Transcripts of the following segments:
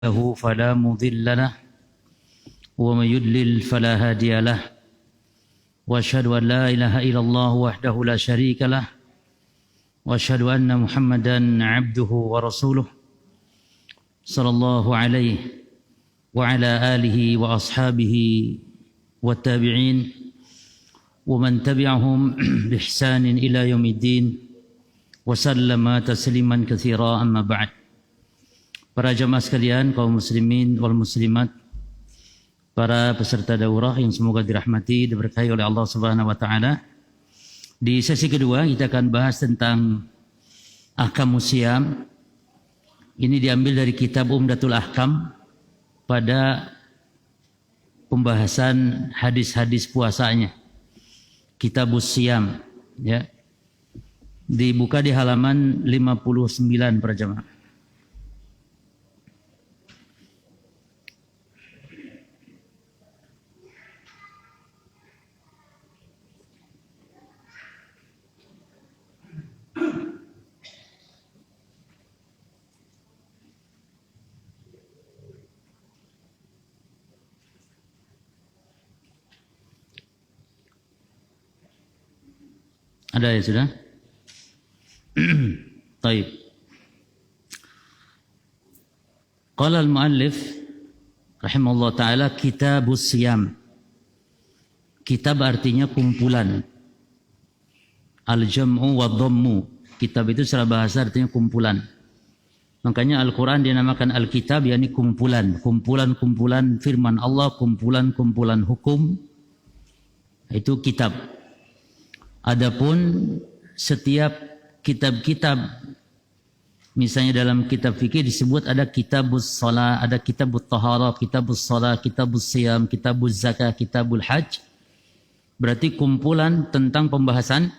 له فلا مضل له ومن يضلل فلا هادي له وأشهد أن لا إله إلا الله وحده لا شريك له وأشهد أن محمدا عبده ورسوله صلى الله عليه وعلى آله وأصحابه والتابعين ومن تبعهم بإحسان إلى يوم الدين وسلم تسليما كثيرا أما بعد. Para jamaah sekalian, kaum muslimin wal muslimat, para peserta daurah yang semoga dirahmati dan diberkahi oleh Allah Subhanahu wa taala. Di sesi kedua kita akan bahas tentang ahkamus siyam. Ini diambil dari kitab Umdatul Ahkam pada pembahasan hadis-hadis puasanya. Kitabus Siyam, ya. Dibuka di halaman 59 para jamaah. Ada ya sudah? Baik. Qala al-muallif rahimahullah taala kitabus siyam. Kitab artinya kumpulan. Al-jam'u wa dhammu. Kitab itu secara bahasa artinya kumpulan. Makanya Al-Quran dinamakan Al-Kitab, yakni kumpulan. Kumpulan-kumpulan firman Allah, kumpulan-kumpulan hukum. Itu kitab. Adapun setiap kitab-kitab, misalnya dalam kitab fikih disebut ada kitabus shalah, ada kitabut taharah, kitabus shalah, kitabus siyam, kitabuz zakah, kitabul hajj. Berarti kumpulan tentang pembahasan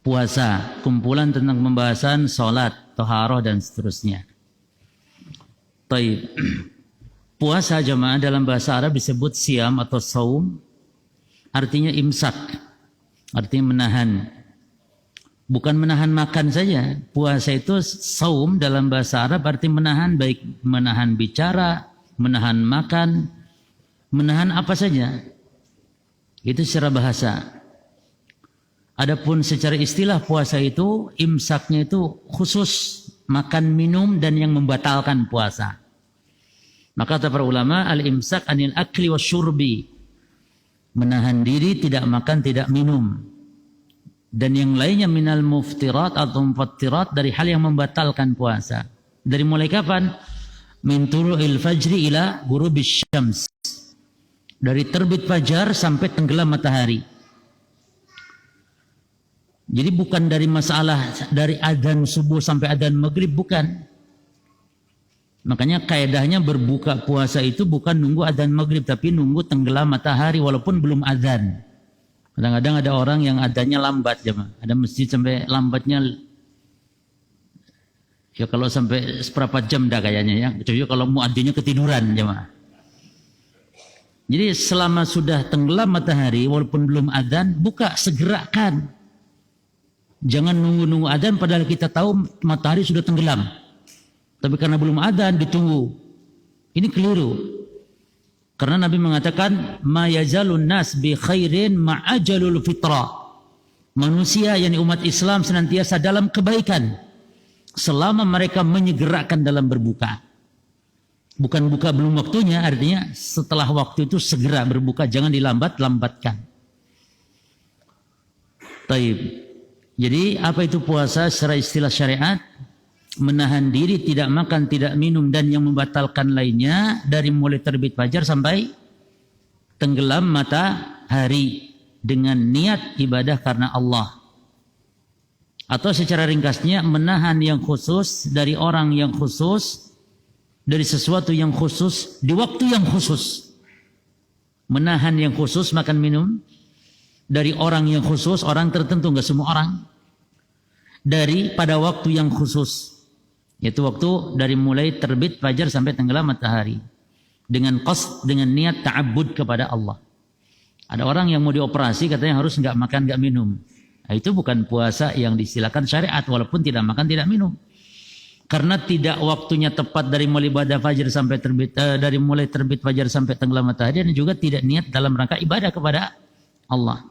puasa, kumpulan tentang pembahasan salat, taharah dan seterusnya. Baik. Puasa jamaah dalam bahasa Arab disebut siyam atau saum, artinya imsak. Artinya menahan. Bukan menahan makan saja. Puasa itu saum dalam bahasa Arab artinya menahan, baik menahan bicara, menahan makan, menahan apa saja. Itu secara bahasa. Adapun secara istilah puasa itu imsaknya itu khusus makan minum dan yang membatalkan puasa. Maka kata para ulama al-imsak anil akli wasyurbi. Menahan diri, tidak makan, tidak minum. Dan yang lainnya minal muftirat atau mufattirat dari hal yang membatalkan puasa. Dari mulai kapan? Min turu'il fajri ila ghurubis syams. Dari terbit fajar sampai tenggelam matahari. Jadi bukan dari masalah dari adzan subuh sampai adzan maghrib, bukan. Makanya kaedahnya berbuka puasa itu bukan nunggu adzan maghrib, tapi nunggu tenggelam matahari walaupun belum adzan. Kadang-kadang ada orang yang adzannya lambat, jemaah. Ada masjid sampai lambatnya, ya kalau sampai seperempat jam dah kayaknya ya. Kecuali kalau muadzinnya ketiduran, jemaah. Jadi selama sudah tenggelam matahari walaupun belum adzan, buka, segerakan. Jangan nunggu-nunggu adzan padahal kita tahu matahari sudah tenggelam. Tapi karena belum adzan ditunggu. Ini keliru. Karena Nabi mengatakan ma yazalun nas bi khairin ma'ajalul fitrah. Manusia yakni umat Islam senantiasa dalam kebaikan selama mereka menyegerakan dalam berbuka. Bukan buka belum waktunya, artinya setelah waktu itu segera berbuka, jangan dilambat-lambatkan. Taib. Jadi apa itu puasa secara istilah syariat? Menahan diri, tidak makan, tidak minum dan yang membatalkan lainnya dari mulai terbit fajar sampai tenggelam matahari dengan niat ibadah karena Allah. Atau secara ringkasnya menahan yang khusus dari orang yang khusus, dari sesuatu yang khusus di waktu yang khusus. Menahan yang khusus makan minum dari orang yang khusus, orang tertentu, enggak semua orang. Dari pada waktu yang khusus. Yaitu waktu dari mulai terbit fajar sampai tenggelam matahari. Dengan qasd, dengan niat ta'abbud kepada Allah. Ada orang yang mau dioperasi katanya harus enggak makan, enggak minum. Nah, itu bukan puasa yang disilakan syariat walaupun tidak makan, tidak minum. Karena tidak waktunya tepat dari mulai ibadah fajar sampai terbit, dari mulai terbit fajar sampai tenggelam matahari, dan juga tidak niat dalam rangka ibadah kepada Allah.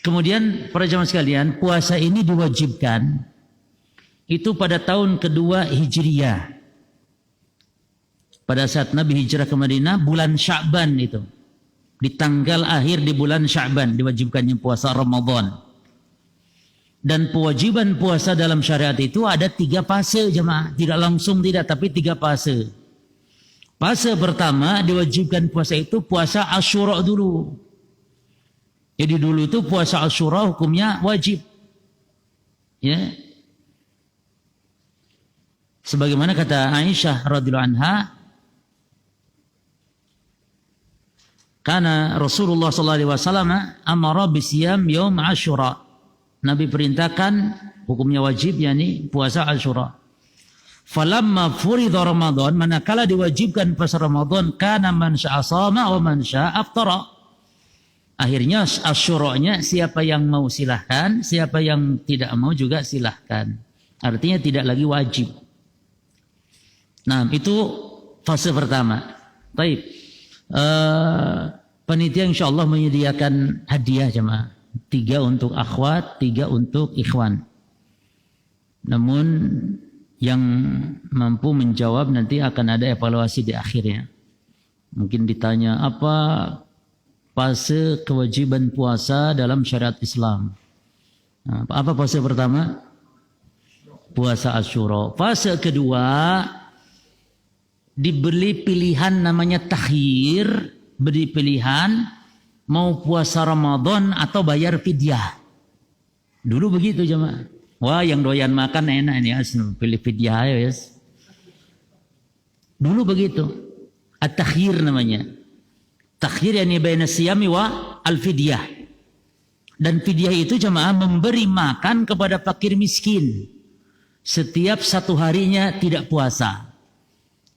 Kemudian para jamaah sekalian, puasa ini diwajibkan itu pada tahun kedua Hijriyah. Pada saat Nabi hijrah ke Madinah, bulan Sya'ban itu. Di tanggal akhir di bulan Sya'ban diwajibkannya puasa Ramadan. Dan kewajiban puasa dalam syariat itu ada 3 fase jemaah. Tidak langsung tidak, tapi 3 fase. Fase pertama diwajibkan puasa itu puasa Asyura dulu. Jadi dulu itu puasa Asyura hukumnya wajib. Ya. Sebagaimana kata Aisyah radhiyallahu anha, karena Rasulullah sallallahu alaihi wasallam amara bisiyam yaum Asyura. Nabi perintahkan hukumnya wajib, yakni puasa Asyura. Falamma furidha Ramadan, manakala diwajibkan puasa Ramadan, kana man syaa shama wa man syaa aftara. Akhirnya Asyuranya siapa yang mau silahkan, siapa yang tidak mau juga silahkan. Artinya tidak lagi wajib. Nah, itu fase pertama. Baik. Panitia insyaallah menyediakan hadiah jemaah. 3 untuk akhwat, 3 untuk ikhwan. Namun yang mampu menjawab nanti akan ada evaluasi di akhirnya. Mungkin ditanya apa fase kewajiban puasa dalam syariat Islam. Nah, apa fase pertama? Puasa Asyura. Fase kedua diberi pilihan namanya takhir, beri pilihan mau puasa Ramadan atau bayar fidyah. Dulu begitu jemaah. Wah, yang doyan makan enak ini, pilih fidyah ayo, yes. Dulu begitu. At-takhir namanya. Takhir yani baina siyami wa al-fidyah. Dan fidyah itu jemaah memberi makan kepada fakir miskin setiap 1 harinya tidak puasa.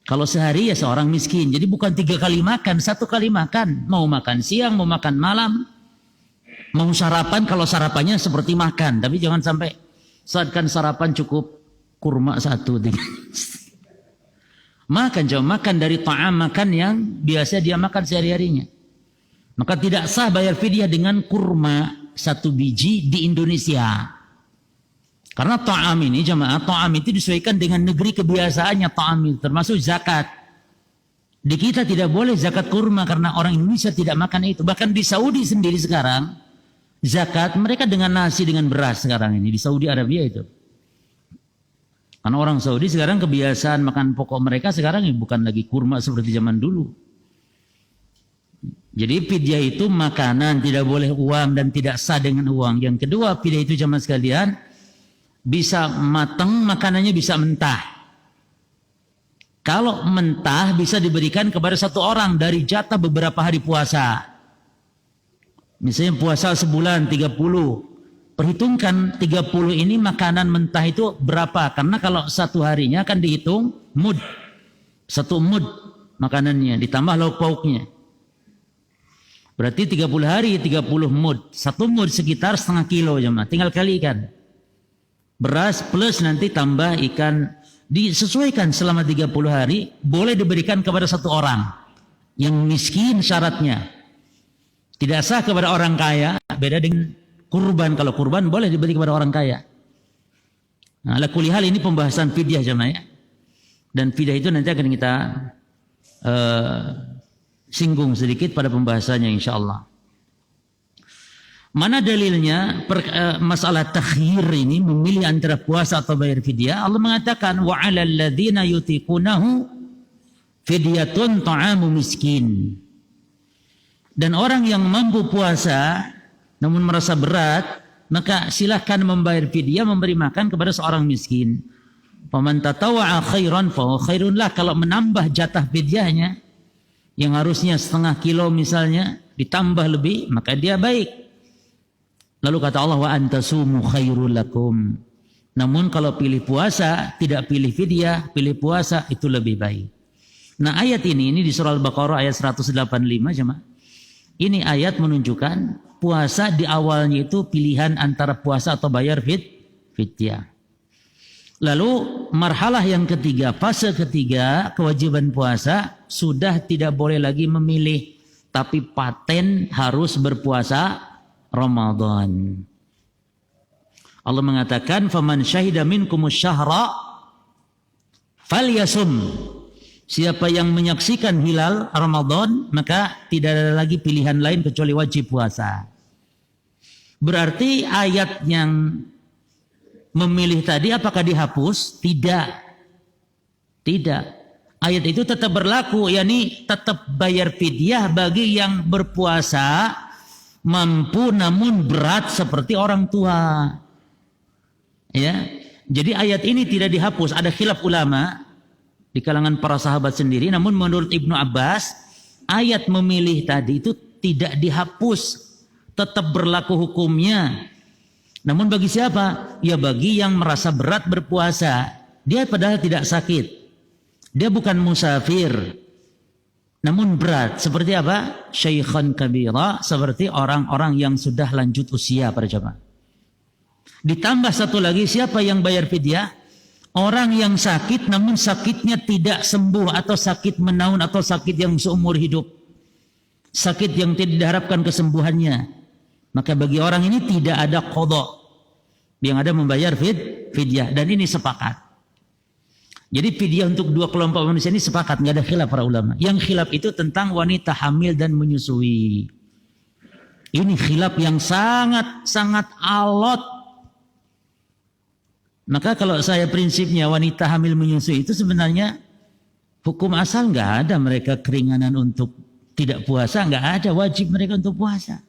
Kalau sehari ya seorang miskin. Jadi bukan 3 kali makan, 1 kali makan. Mau makan siang, mau makan malam. Mau sarapan, kalau sarapannya seperti makan. Tapi jangan sampai saatkan sarapan cukup kurma 1. Makan, coba makan dari ta'am makan yang biasa dia makan sehari-harinya. Maka tidak sah bayar fidyah dengan kurma 1 biji di Indonesia. Karena ta'am ini jemaah, ta'am itu disesuaikan dengan negeri kebiasaannya ta'am itu, termasuk zakat. Di kita tidak boleh zakat kurma karena orang Indonesia tidak makan itu. Bahkan di Saudi sendiri sekarang, zakat mereka dengan nasi dengan beras sekarang ini, di Saudi Arabia itu. Karena orang Saudi sekarang kebiasaan makan pokok mereka sekarang bukan lagi kurma seperti zaman dulu. Jadi fidyah itu makanan, tidak boleh uang dan tidak sah dengan uang. Yang kedua, fidyah itu jemaah sekalian, bisa matang, makanannya bisa mentah. Kalau mentah bisa diberikan kepada 1 orang dari jatah beberapa hari puasa. Misalnya puasa sebulan 30. Perhitungkan 30 ini makanan mentah itu berapa? Karena kalau 1 harinya akan dihitung mud. 1 mud makanannya ditambah lauk pauknya. Berarti 30 hari 30 mud. 1 mud sekitar setengah kilo jemaah. Tinggal kalikan. Beras plus nanti tambah ikan, disesuaikan selama 30 hari, boleh diberikan kepada 1 orang yang miskin syaratnya. Tidak sah kepada orang kaya, beda dengan kurban. Kalau kurban boleh diberi kepada orang kaya. Nah, ala kulli hal ini pembahasan fidyah jemaah ya. Dan fidyah itu nanti akan kita singgung sedikit pada pembahasannya insyaallah. Mana dalilnya masalah takhir ini, memilih antara puasa atau bayar fidyah? Allah mengatakan wa 'alal ladzina yutiqunahu fidyatun ta'amu miskin. Dan orang yang mampu puasa namun merasa berat, maka silahkan membayar fidyah, memberi makan kepada seorang miskin. Faman tatawwa'a khairan fa khairun lah. Kalau menambah jatah fidyahnya yang harusnya setengah kilo misalnya ditambah lebih, maka dia baik. Lalu kata Allah wa antasumu khairul lakum. Namun kalau pilih puasa, tidak pilih fidyah, pilih puasa itu lebih baik. Nah, ayat ini di surah Al-Baqarah ayat 185 jemaah. Ini ayat menunjukkan puasa di awalnya itu pilihan antara puasa atau bayar fidyah. Lalu marhalah yang ketiga, fase ketiga kewajiban puasa sudah tidak boleh lagi memilih, tapi paten harus berpuasa Ramadan. Allah mengatakan, "Faman syahida minkumus syahra falyasum." Siapa yang menyaksikan hilal Ramadan, maka tidak ada lagi pilihan lain kecuali wajib puasa. Berarti ayat yang memilih tadi apakah dihapus? Tidak. Tidak. Ayat itu tetap berlaku, yakni tetap bayar fidyah bagi yang berpuasa mampu namun berat seperti orang tua. Ya. Jadi ayat ini tidak dihapus. Ada khilaf ulama di kalangan para sahabat sendiri, namun menurut Ibnu Abbas ayat memilih tadi itu tidak dihapus, tetap berlaku hukumnya. Namun bagi siapa? Ya bagi yang merasa berat berpuasa. Dia padahal tidak sakit. Dia bukan musafir. Namun berat. Seperti apa? Syaikhan kabira. Seperti orang-orang yang sudah lanjut usia para jemaah. Ditambah satu lagi, siapa yang bayar fidyah? Orang yang sakit namun sakitnya tidak sembuh, atau sakit menaun, atau sakit yang seumur hidup. Sakit yang tidak diharapkan kesembuhannya. Maka bagi orang ini tidak ada qadha, yang ada membayar fidyah, dan ini sepakat. Jadi fidyah untuk dua kelompok manusia ini sepakat, nggak ada khilaf para ulama. Yang khilaf itu tentang wanita hamil dan menyusui. Ini khilaf yang sangat alot. Maka kalau saya prinsipnya wanita hamil menyusui itu sebenarnya hukum asal nggak ada mereka keringanan untuk tidak puasa, nggak ada, wajib mereka untuk puasa.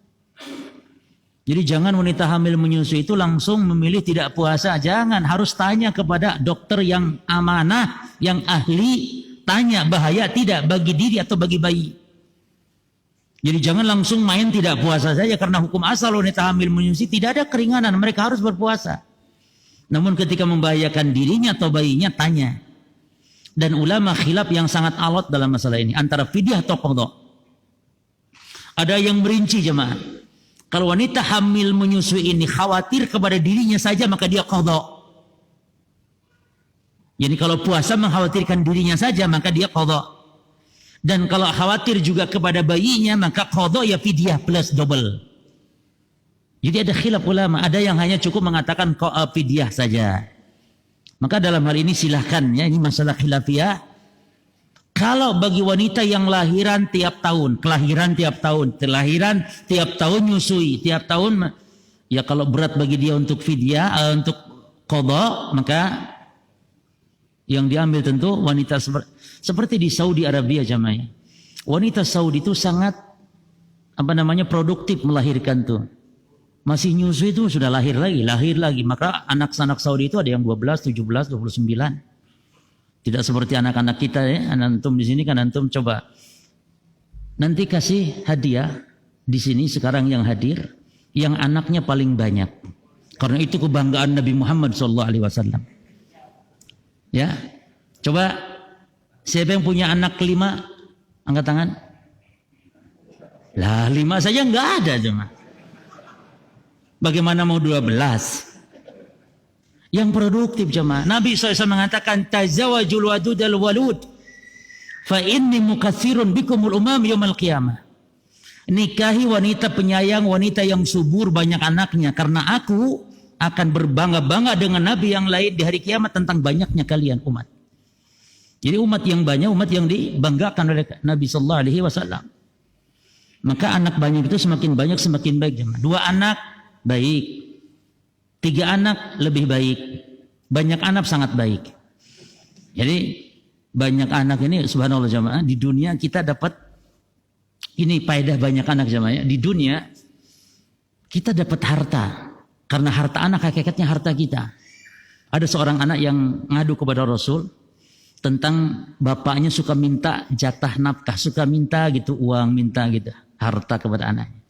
Jadi jangan wanita hamil menyusui itu langsung memilih tidak puasa. Jangan, harus tanya kepada dokter yang amanah, yang ahli. Tanya bahaya tidak bagi diri atau bagi bayi. Jadi jangan langsung main tidak puasa saja, karena hukum asal wanita hamil menyusui tidak ada keringanan, mereka harus berpuasa. Namun ketika membahayakan dirinya atau bayinya, tanya. Dan ulama khilaf yang sangat alot dalam masalah ini, antara fidyah atau qadha. Ada yang merinci jemaah. Kalau wanita hamil menyusui ini khawatir kepada dirinya saja, maka dia qadha. Jadi kalau puasa mengkhawatirkan dirinya saja, maka dia qadha. Dan kalau khawatir juga kepada bayinya, maka qadha ya fidyah plus double. Jadi ada khilaf ulama, ada yang hanya cukup mengatakan fidyah saja. Maka dalam hal ini silahkan, ya, ini masalah khilafiyah. Kalau bagi wanita yang lahiran tiap tahun, kelahiran tiap tahun nyusui, tiap tahun, ya kalau berat bagi dia untuk fidyah, untuk qadha, maka yang diambil tentu wanita seperti di Saudi Arabia jamaah. Wanita Saudi itu sangat produktif melahirkan tuh. Masih nyusui itu sudah lahir lagi. Maka anak-anak Saudi itu ada yang 12, 17, 29. Tidak seperti anak-anak kita ya. Antum di sini kan antum coba nanti kasih hadiah di sini sekarang yang hadir yang anaknya paling banyak. Karena itu kebanggaan Nabi Muhammad SAW. Ya, coba siapa yang punya anak 5 angkat tangan. Lah 5 saja nggak ada cuma. Bagaimana mau 12? Yang produktif jemaah. Nabi SAW mengatakan tazawwajul wadudal walud fa inni mukatsirun bikumul umam yaumil qiyamah. Nikahi wanita penyayang, wanita yang subur banyak anaknya, karena aku akan berbangga-bangga dengan nabi yang lain di hari kiamat tentang banyaknya kalian umat. Jadi umat yang banyak, umat yang dibanggakan oleh Nabi sallallahu alaihi wasallam. Maka anak banyak itu semakin banyak semakin baik jemaah. 2 anak baik. 3 anak lebih baik. Banyak anak sangat baik. Jadi banyak anak ini subhanallah jamaah, di dunia kita dapat ini faedah banyak anak jamaah. Di dunia kita dapat harta. Karena harta anak hakikatnya harta kita. Ada seorang anak yang ngadu kepada Rasul tentang bapaknya suka minta jatah nafkah, suka minta gitu uang, minta gitu harta kepada anaknya.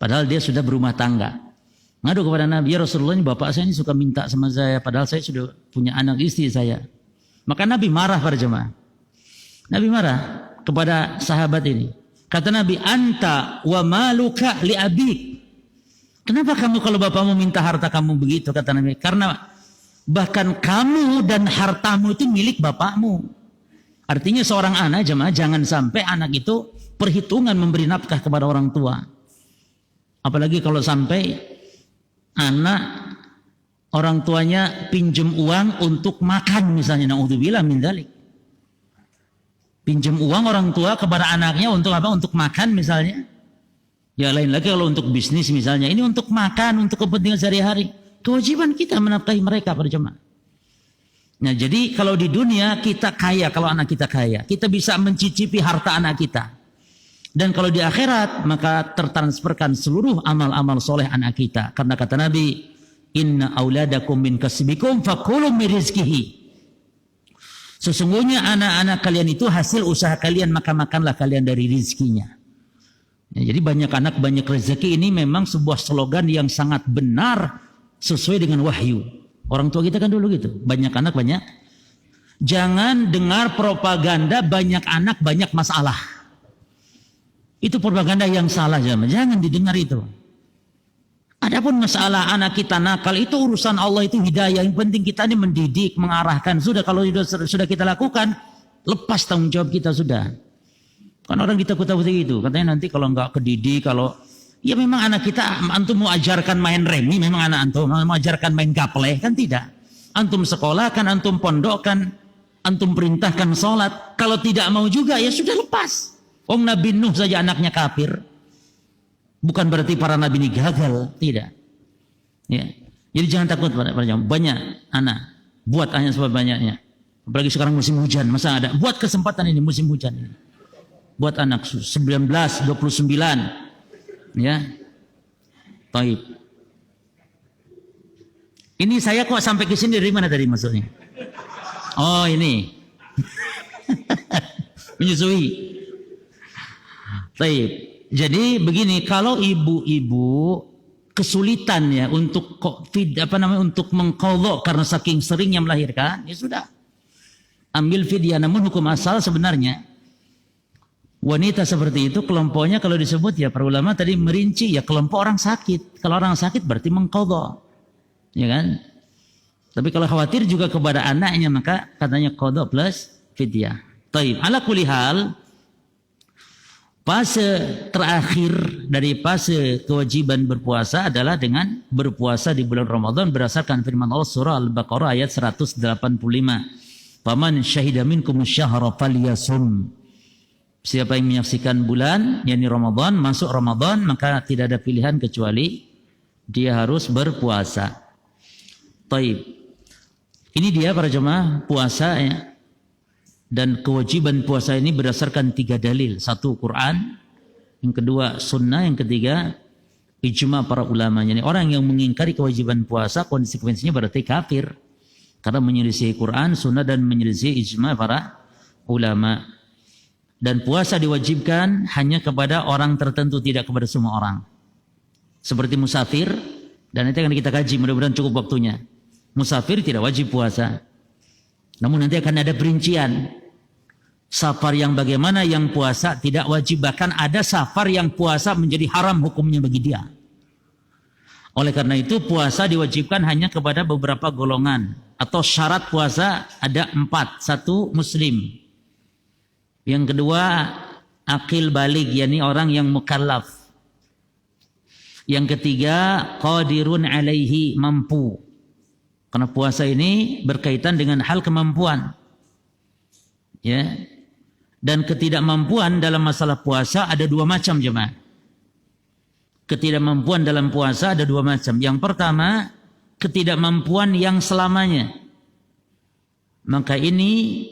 Padahal dia sudah berumah tangga. Ngadu kepada Nabi, ya Rasulullah, ini bapak saya ini suka minta sama saya, padahal saya sudah punya anak istri saya. Maka Nabi marah pada jemaah. Nabi marah kepada sahabat ini. Kata Nabi, anta wa maluka li abik. Kenapa kamu kalau bapakmu minta harta kamu begitu? Kata Nabi, karena Bahkan kamu dan hartamu itu milik bapakmu. Artinya seorang anak jemaah, jangan sampai anak itu perhitungan memberi nafkah kepada orang tua. Apalagi kalau sampai anak orang tuanya pinjam uang untuk makan misalnya, naudzubillah min dzalik. Pinjam uang orang tua kepada anaknya untuk apa? Untuk makan misalnya. Ya lain lagi kalau untuk bisnis misalnya, ini untuk makan, untuk kepentingan sehari-hari. Kewajiban kita menafkahi mereka para jemaah. Nah jadi kalau di dunia kita kaya, kalau anak kita kaya, kita bisa mencicipi harta anak kita. Dan kalau di akhirat maka tertransferkan seluruh amal-amal soleh anak kita. Karena kata Nabi, inna auladakum min kasbikum fakulu min rizkihi. Sesungguhnya anak-anak kalian itu hasil usaha kalian, maka makanlah kalian dari rizkinya. Ya, jadi banyak anak banyak rezeki ini memang sebuah slogan yang sangat benar sesuai dengan wahyu. Orang tua kita kan dulu gitu, banyak anak banyak. Jangan dengar propaganda banyak anak banyak masalah. Itu propaganda yang salah, jangan didengar itu. Adapun masalah anak kita nakal itu urusan Allah, itu hidayah. Yang penting kita ini mendidik, mengarahkan. Sudah kalau sudah kita lakukan, lepas tanggung jawab kita sudah. Kan orang ditakut-takuti gitu. Katanya nanti kalau nggak kedidik, kalau ya memang anak kita, antum mau ajarkan main remi, memang anak antum mau ajarkan main gapleh, kan tidak. Antum sekolah kan, antum pondok kan, antum perintahkan sholat. Kalau tidak mau juga ya sudah lepas. Nabi Nuh saja anaknya kafir. Bukan berarti para nabi ini gagal, tidak. Ya. Jadi jangan takut pada banyak anak, buat hanya sebanyaknya. Apalagi sekarang musim hujan, masa ada? Buat kesempatan ini musim hujan ini. Buat anak 19, 29. Ya, taib. Ini saya kok sampai ke sini dari mana tadi maksudnya? Oh ini, menyusui. Taib. Jadi begini, kalau ibu-ibu kesulitan ya untuk untuk mengqadha karena saking seringnya melahirkan, ya sudah, ambil fidyah. Namun hukum asal sebenarnya wanita seperti itu kelompoknya kalau disebut ya para ulama tadi merinci ya kelompok orang sakit. Kalau orang sakit berarti mengqadha, ya kan? Tapi kalau khawatir juga kepada anaknya maka katanya qadha plus fidyah. Taib. Ala kulli hal, fase terakhir dari fase kewajiban berpuasa adalah dengan berpuasa di bulan Ramadan berdasarkan firman Allah surah Al-Baqarah ayat 185. Faman syahida minkum syahra falyasum. Siapa yang menyaksikan bulan, yakni Ramadan, masuk Ramadan, maka tidak ada pilihan kecuali dia harus berpuasa. Taib. Ini dia para jemaah puasa ya. Dan kewajiban puasa ini berdasarkan 3 dalil. 1 Quran, yang kedua sunnah, yang ketiga ijma para ulama. Jadi orang yang mengingkari kewajiban puasa konsekuensinya berarti kafir. Karena menyelisih Quran, sunnah dan menyelisih ijma para ulama. Dan puasa diwajibkan hanya kepada orang tertentu, tidak kepada semua orang. Seperti musafir, dan nanti akan kita kaji, mudah-mudahan cukup waktunya. Musafir tidak wajib puasa. Namun nanti akan ada perincian. Safar yang bagaimana yang puasa tidak wajib. Bahkan ada safar yang puasa menjadi haram hukumnya bagi dia. Oleh karena itu puasa diwajibkan hanya kepada beberapa golongan. Atau syarat puasa ada 4. 1 muslim. Yang kedua akil baligh, yakni orang yang mukallaf. Yang ketiga qadirun alaihi, mampu. Karena puasa ini berkaitan dengan hal kemampuan. Ya. Dan ketidakmampuan dalam masalah puasa ada 2 macam jemaah. Ketidakmampuan dalam puasa ada 2 macam. Yang pertama, ketidakmampuan yang selamanya. Maka ini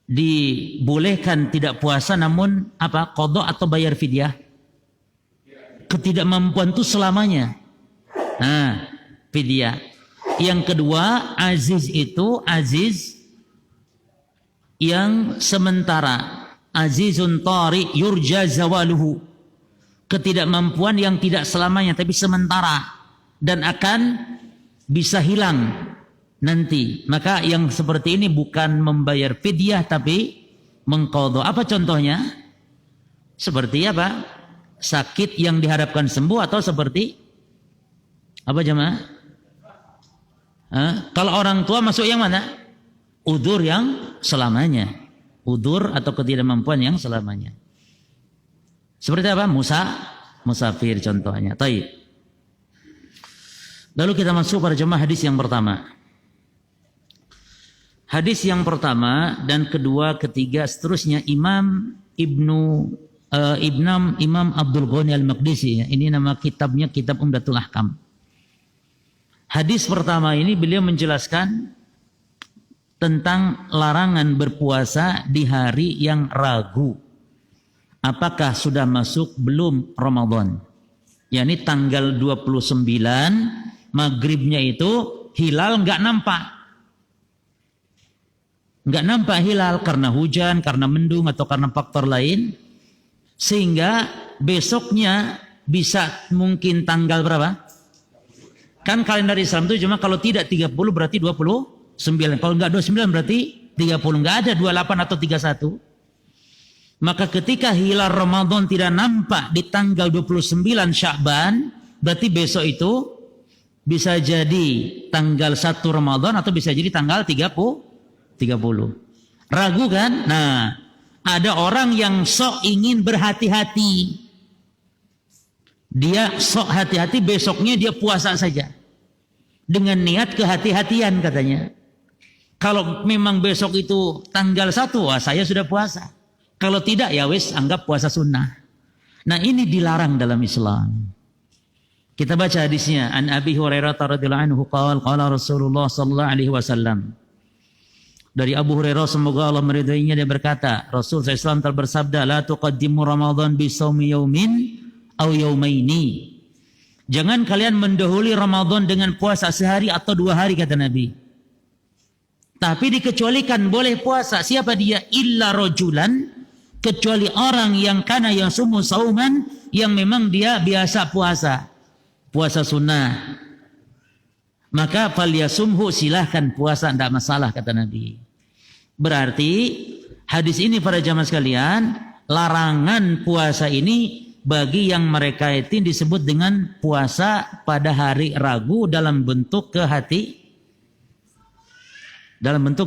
dibolehkan tidak puasa namun apa? Qadha atau bayar fidyah. Ketidakmampuan itu selamanya. Nah, fidyah. Yang kedua, aziz itu aziz yang sementara. Azizun tari yurja zawaluhu. Ketidakmampuan yang tidak selamanya tapi sementara dan akan bisa hilang nanti. Maka yang seperti ini bukan membayar fidyah tapi mengqadha. Apa contohnya? Seperti apa? Sakit yang diharapkan sembuh atau seperti apa jemaah? Kalau orang tua masuk yang mana? Udzur yang selamanya. Udzur atau ketidakmampuan yang selamanya. Seperti apa? Musafir contohnya. Taib. Lalu kita masuk pada jemaah hadis yang pertama. Hadis yang pertama dan kedua, ketiga, seterusnya Imam Abdul Ghani Al-Maqdisi. Ini nama kitabnya, Kitab Umdatul Ahkam. Hadis pertama ini beliau menjelaskan tentang larangan berpuasa di hari yang ragu. Apakah sudah masuk belum Ramadan? yakni tanggal 29 maghribnya itu hilal nggak nampak. Nggak nampak hilal karena hujan, karena mendung atau karena faktor lain. Sehingga besoknya bisa mungkin tanggal berapa? Kan kalender Islam itu cuma kalau tidak 30 berarti 29. Kalau nggak 29 berarti 30. Nggak ada 28 atau 31. Maka ketika hilal Ramadan tidak nampak di tanggal 29 Sya'ban, berarti besok itu bisa jadi tanggal 1 Ramadan atau bisa jadi tanggal 30. Ragu kan? Nah, ada orang yang sok ingin berhati-hati. Dia sok hati-hati, besoknya dia puasa saja. Dengan niat kehati-hatian katanya. Kalau memang besok itu tanggal 1, wah saya sudah puasa. Kalau tidak ya wis anggap puasa sunnah. Nah ini dilarang dalam Islam. Kita baca hadisnya. An Abi Hurairah radhiyallahu anhu qala Rasulullah sallallahu alaihi wasallam. Dari Abu Hurairah semoga Allah meridainya, dia berkata, Rasul SAW telah bersabda, la tuqaddimu Ramadan bi shaumi yaumin aw yaumaini. Jangan kalian mendahului Ramadan dengan puasa sehari atau 2 hari kata Nabi. Tapi dikecualikan boleh puasa siapa dia? Illa rajulan, kecuali orang yang kana yasumu sauman, yang memang dia biasa puasa sunnah. Maka falyasumhu, silahkan puasa, tidak masalah kata Nabi. Berarti hadis ini para jamaah sekalian, larangan puasa ini bagi yang mereka itu disebut dengan puasa pada hari ragu dalam bentuk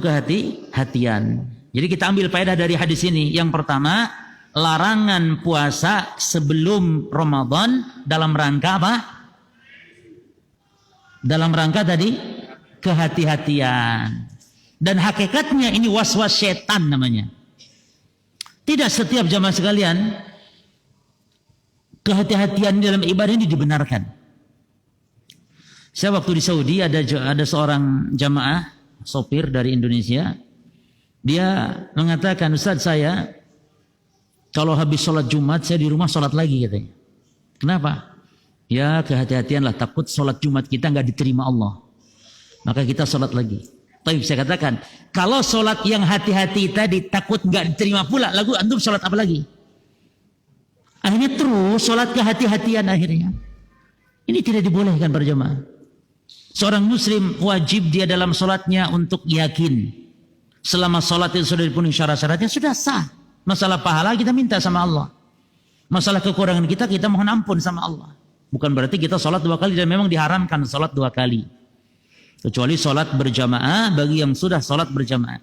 kehati-hatian. Jadi kita ambil faedah dari hadis ini. Yang pertama, larangan puasa sebelum Ramadan dalam rangka apa? Dalam rangka tadi kehati-hatian. Dan hakikatnya ini was-was setan namanya. Tidak setiap jamaah sekalian kehati-hatian dalam ibadah ini dibenarkan. Saya waktu di Saudi ada seorang jamaah sopir dari Indonesia. Dia mengatakan, Ustaz saya kalau habis sholat Jumat saya di rumah sholat lagi katanya. Kenapa? Ya kehati-hatianlah, takut sholat Jumat kita nggak diterima Allah. Maka kita sholat lagi. Tapi saya katakan, kalau sholat yang hati-hati tadi takut nggak diterima pula, lalu antum sholat apa lagi? Akhirnya terus sholat kehati-hatian akhirnya. Ini tidak dibolehkan para jemaah. Seorang muslim wajib dia dalam sholatnya untuk yakin. Selama sholat itu sudah dipenuhi syarat-syaratnya, sudah sah. Masalah pahala kita minta sama Allah. Masalah kekurangan kita mohon ampun sama Allah. Bukan berarti kita sholat 2 kali, dan memang diharamkan sholat 2 kali. Kecuali sholat berjamaah bagi yang sudah sholat berjamaah.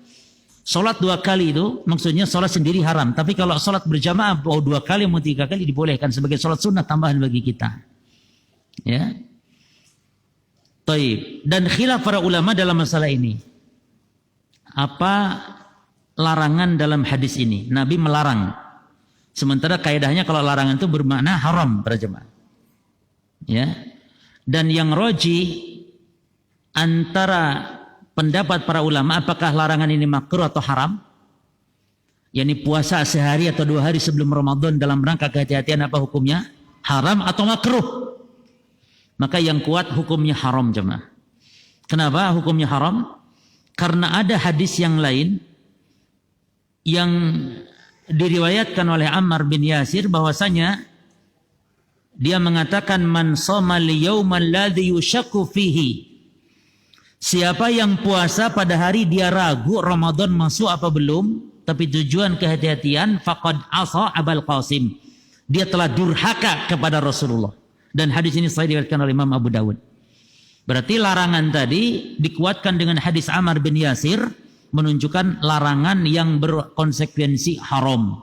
Sholat 2 kali itu maksudnya sholat sendiri haram. Tapi kalau sholat berjamaah mau 2 kali mau 3 kali dibolehkan sebagai sholat sunnah tambahan bagi kita. Ya. Taib. Dan khilaf para ulama dalam masalah ini. Apa larangan dalam hadis ini? Nabi melarang. Sementara kaidahnya kalau larangan itu bermakna haram para jemaah. Ya. Dan yang roji antara pendapat para ulama apakah larangan ini makruh atau haram? Yani puasa sehari atau 2 hari sebelum Ramadan dalam rangka kehati-hatian, apa hukumnya? Haram atau makruh? Maka yang kuat hukumnya haram jemaah. Kenapa hukumnya haram? Karena ada hadis yang lain yang diriwayatkan oleh Ammar bin Yasir bahwasanya dia mengatakan man shoma liyaumal ladzi yushakku fihi. Siapa yang puasa pada hari dia ragu Ramadan masuk apa belum, tapi tujuan kehati-hatian, faqad asa Abul Qasim. Dia telah durhaka kepada Rasulullah. Dan hadis ini sahih diriwayatkan oleh Imam Abu Dawud. Berarti larangan tadi dikuatkan dengan hadis Ammar bin Yasir, menunjukkan larangan yang berkonsekuensi haram.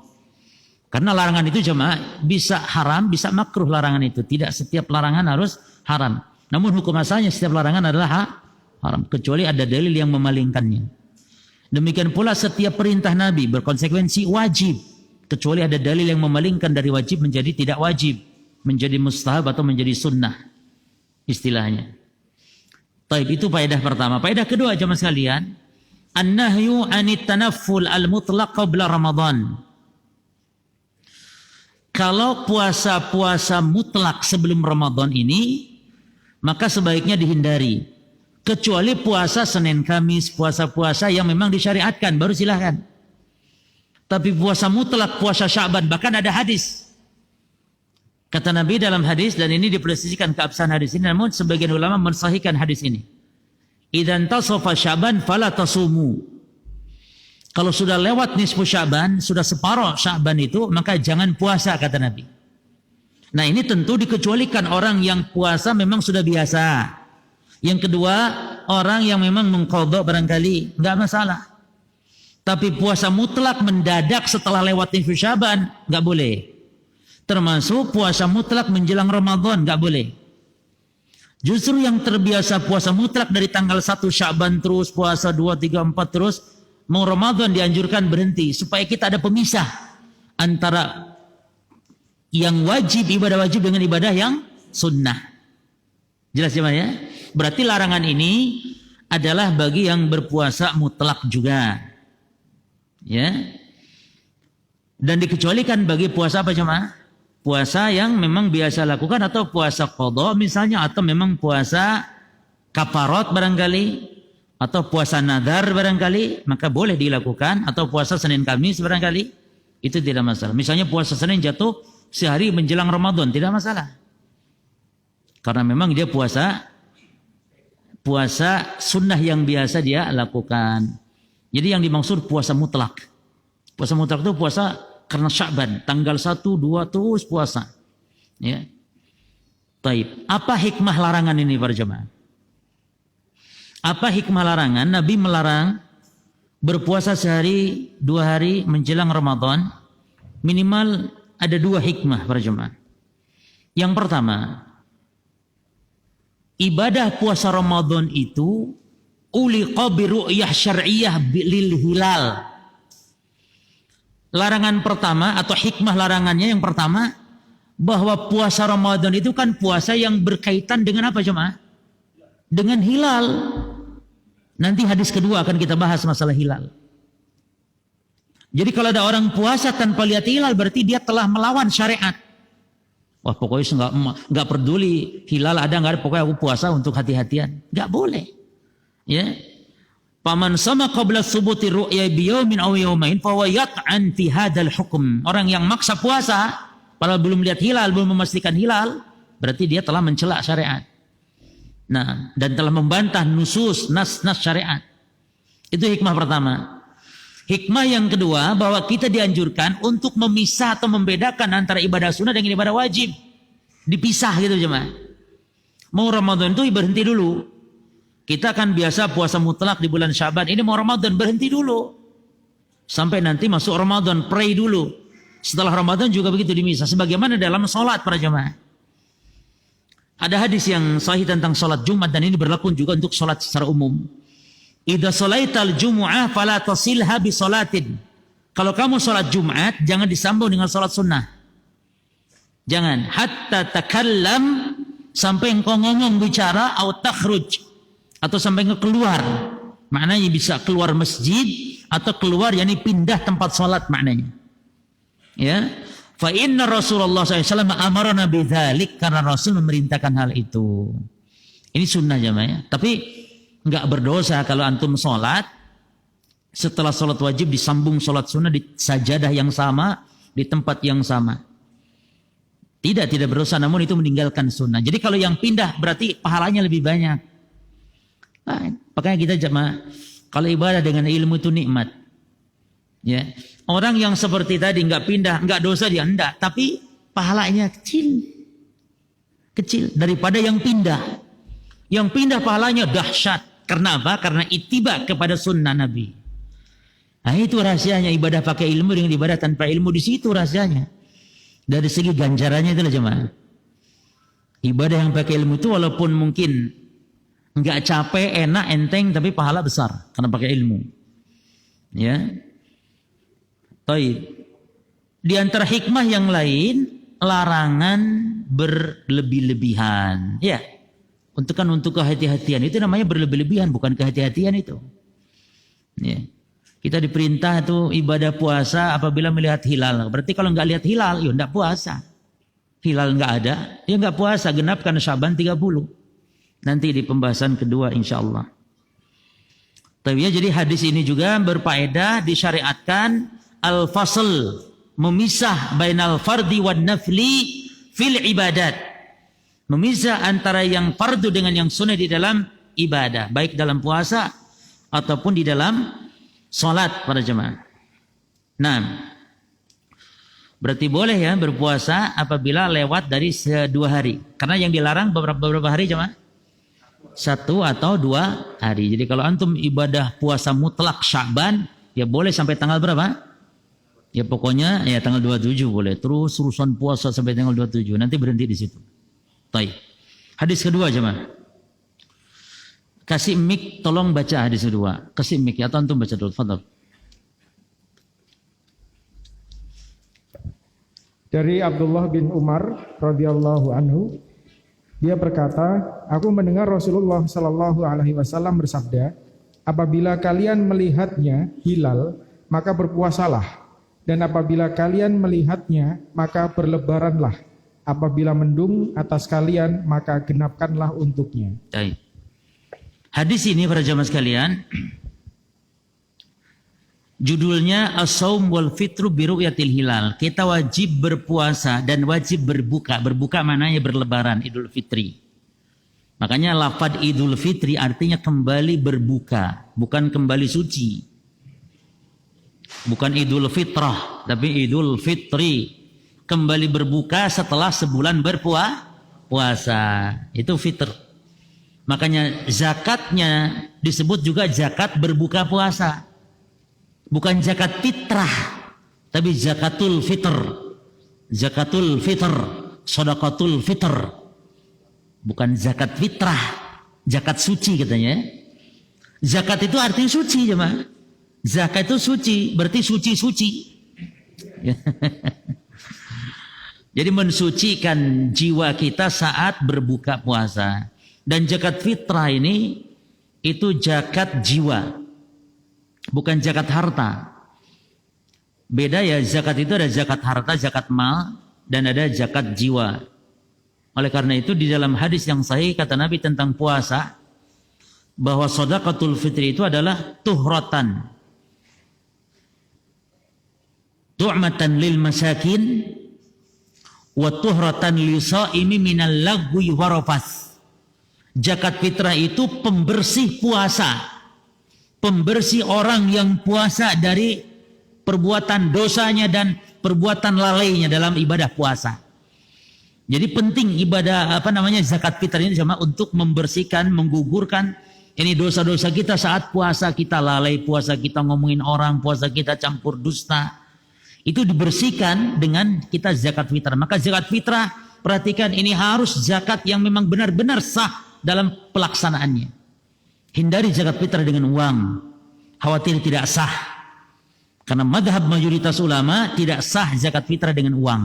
Karena larangan itu jemaah bisa haram, bisa makruh larangan itu. Tidak setiap larangan harus haram. Namun hukum asalnya setiap larangan adalah haram, kecuali ada dalil yang memalingkannya. Demikian pula setiap perintah Nabi berkonsekuensi wajib, kecuali ada dalil yang memalingkan dari wajib menjadi tidak wajib, menjadi mustahab atau menjadi sunnah istilahnya. Taib, itu faedah pertama. Faedah kedua jemaah sekalian, an-nahyu 'anit tanafful al-mutlaq qabla Ramadan. Kalau puasa-puasa mutlak sebelum Ramadan ini, maka sebaiknya dihindari. Kecuali puasa Senin Kamis, puasa-puasa yang memang disyariatkan, baru silahkan. Tapi puasa mutlak, puasa Sya'ban, bahkan ada hadis. Kata Nabi dalam hadis, dan ini dipresisikan keabsahan hadis ini, namun sebagian ulama mensahihkan hadis ini. Idzan tasafa Sya'ban fala tasumu. Kalau sudah lewat nisfu Sya'ban, sudah separuh Sya'ban itu, maka jangan puasa, kata Nabi. Nah, ini tentu dikecualikan orang yang puasa memang sudah biasa. Yang kedua, orang yang memang mengqadha barangkali, enggak masalah. Tapi puasa mutlak mendadak setelah lewat nisfu Sya'ban, enggak boleh. Termasuk puasa mutlak menjelang Ramadan, nggak boleh. Justru yang terbiasa puasa mutlak dari tanggal 1 Sya'ban terus, puasa 2, 3, 4 terus, mau Ramadan dianjurkan berhenti. Supaya kita ada pemisah antara yang wajib, ibadah wajib dengan ibadah yang sunnah. Jelas ya? Berarti larangan ini adalah bagi yang berpuasa mutlak juga. Ya. Dan dikecualikan bagi puasa apa jemaah? Puasa yang memang biasa lakukan, atau puasa qadha misalnya, atau memang puasa kafarat barangkali, atau puasa nadar barangkali, maka boleh dilakukan, atau puasa Senin Kamis barangkali, itu tidak masalah. Misalnya puasa Senin jatuh sehari menjelang Ramadan, tidak masalah. Karena memang dia puasa sunnah yang biasa dia lakukan. Jadi yang dimaksud puasa mutlak. Puasa mutlak itu puasa karena Sya'ban, tanggal 1, 2 terus puasa. Ya. Taib. Apa hikmah larangan ini para jemaah? Apa hikmah larangan? Nabi melarang berpuasa sehari, 2 hari menjelang Ramadan. Minimal ada 2 hikmah para jemaah. Yang pertama, ibadah puasa Ramadan itu uliqa bi ru'yah syar'iyyah lil hilal. Larangan pertama atau hikmah larangannya yang pertama, bahwa puasa Ramadan itu kan puasa yang berkaitan dengan apa jemaah? Dengan hilal. Nanti hadis kedua akan kita bahas masalah hilal. Jadi kalau ada orang puasa tanpa lihat hilal, berarti dia telah melawan syariat. Wah, pokoknya nggak peduli hilal ada nggak ada, pokoknya aku puasa untuk hati-hatian. Nggak boleh. Ya. Paman sama qabla subuti ru'ya biyaumin aw yaumain fa huwa yat'an fi hadzal hukm. Orang yang maksa puasa padahal belum lihat hilal, belum memastikan hilal, berarti dia telah mencela syariat. Nah, dan telah membantah nusus nas-nas syariat. Itu hikmah pertama. Hikmah yang kedua, bahwa kita dianjurkan untuk memisah atau membedakan antara ibadah sunnah dengan ibadah wajib. Dipisah gitu jemaah. Mau Ramadan itu berhenti dulu. Kita kan biasa puasa mutlak di bulan Sya'ban. Ini mau Ramadan, berhenti dulu. Sampai nanti masuk Ramadan, pray dulu. Setelah Ramadan juga begitu dimisah. Sebagaimana dalam sholat para jemaah. Ada hadis yang sahih tentang sholat Jumat, dan ini berlaku juga untuk sholat secara umum. Idza sholaital jumu'ah fala tasilha bi sholatin. Kalau kamu sholat Jumat, jangan disambung dengan sholat sunnah. Jangan. Hatta takallam, sampai engkau ngomong bicara, atau takhruj, atau sampai keluar, maknanya bisa keluar masjid atau keluar yakni pindah tempat sholat maknanya. Ya, fa inna Rasulullah SAW amarna bidzalik, karena Rasul memerintahkan hal itu. Ini sunnah jemaah ya. Tapi nggak berdosa kalau antum sholat setelah sholat wajib disambung sholat sunnah di sajadah yang sama, di tempat yang sama. Tidak berdosa, namun itu meninggalkan sunnah. Jadi kalau yang pindah berarti pahalanya lebih banyak. Nah, makanya kita jemaah, kalau ibadah dengan ilmu itu nikmat. Ya, orang yang seperti tadi nggak pindah, nggak dosa dia enggak, tapi pahalanya kecil daripada yang pindah. Yang pindah pahalanya dahsyat. Karena apa? Karena ittiba kepada sunnah Nabi. Nah, itu rahasianya ibadah pakai ilmu dengan ibadah tanpa ilmu. Di situ rahasianya. Dari segi ganjarannya itulah jemaah. Ibadah yang pakai ilmu itu walaupun mungkin nggak capek, enak, enteng, tapi pahala besar karena pakai ilmu. Ya. Baik. Di antara hikmah yang lain, larangan berlebih-lebihan. Ya. Untuk kehati-hatian itu namanya berlebih-lebihan, bukan kehati-hatian itu. Ya. Kita diperintah itu ibadah puasa apabila melihat hilal. Berarti kalau nggak lihat hilal, ya nggak puasa. Hilal nggak ada, ya nggak puasa. Genapkan Syaban 30. Nanti di pembahasan kedua insya Allah. Tapi ya, jadi hadis ini juga berfaedah disyariatkan al-fasl, memisah bainal fardi wan nafli fil ibadat. Memisah antara yang fardu dengan yang sunnah di dalam ibadah, baik dalam puasa ataupun di dalam salat para jemaah. Nah, berarti boleh ya berpuasa apabila lewat dari 2 hari. Karena yang dilarang beberapa hari jemaah? 1 atau 2 hari. Jadi kalau antum ibadah puasa mutlak Sya'ban, ya boleh sampai tanggal berapa? Ya pokoknya ya tanggal 27 boleh. Terus urusan puasa sampai tanggal 27. Nanti berhenti di situ. Baik. Hadis kedua jemaah. Kasih mic, tolong baca hadis kedua. Kasih mic ya, atau antum baca dulu. Fadhal. Dari Abdullah bin Umar radhiyallahu anhu, dia berkata, aku mendengar Rasulullah sallallahu alaihi wasallam bersabda, apabila kalian melihatnya hilal, maka berpuasalah, dan apabila kalian melihatnya, maka berlebaranlah. Apabila mendung atas kalian, maka genapkanlah untuknya. Baik. Hadis ini para jamaah sekalian, judulnya As-Shaum wal Fitru bi Ru'yatil Hilal. Kita wajib berpuasa dan wajib berbuka. Berbuka maknanya berlebaran, Idul Fitri. Makanya lafaz Idul Fitri artinya kembali berbuka, bukan kembali suci. Bukan Idul Fitrah, tapi Idul Fitri. Kembali berbuka setelah sebulan berpuasa. Itu fitr. Makanya zakatnya disebut juga zakat berbuka puasa. Bukan zakat fitrah, tapi zakatul fitr. Zakatul fitr, sedekatul fitr. Bukan zakat fitrah, zakat suci katanya. Zakat itu artinya suci jemaah. Zakat itu suci, berarti suci-suci. Jadi mensucikan jiwa kita saat berbuka puasa. Dan zakat fitrah ini itu zakat jiwa, bukan zakat harta. Beda ya, zakat itu ada zakat harta, zakat mal, dan ada zakat jiwa. Oleh karena itu di dalam hadis yang sahih kata Nabi tentang puasa, bahwa shadaqatul fitri itu adalah tuhratan, tu'matan lil masakin, wa tuhratan lisaimi minal lagwi warafas. Zakat fitrah itu pembersih puasa, pembersih orang yang puasa dari perbuatan dosanya dan perbuatan lalainya dalam ibadah puasa. Jadi penting ibadah zakat fitrah ini sama untuk membersihkan, menggugurkan ini dosa-dosa kita saat puasa. Kita lalai puasa, kita ngomongin orang, puasa kita campur dusta. Itu dibersihkan dengan kita zakat fitrah. Maka zakat fitrah, perhatikan, ini harus zakat yang memang benar-benar sah dalam pelaksanaannya. Hindari zakat fitrah dengan uang. Khawatir tidak sah. Karena madhab mayoritas ulama tidak sah zakat fitrah dengan uang.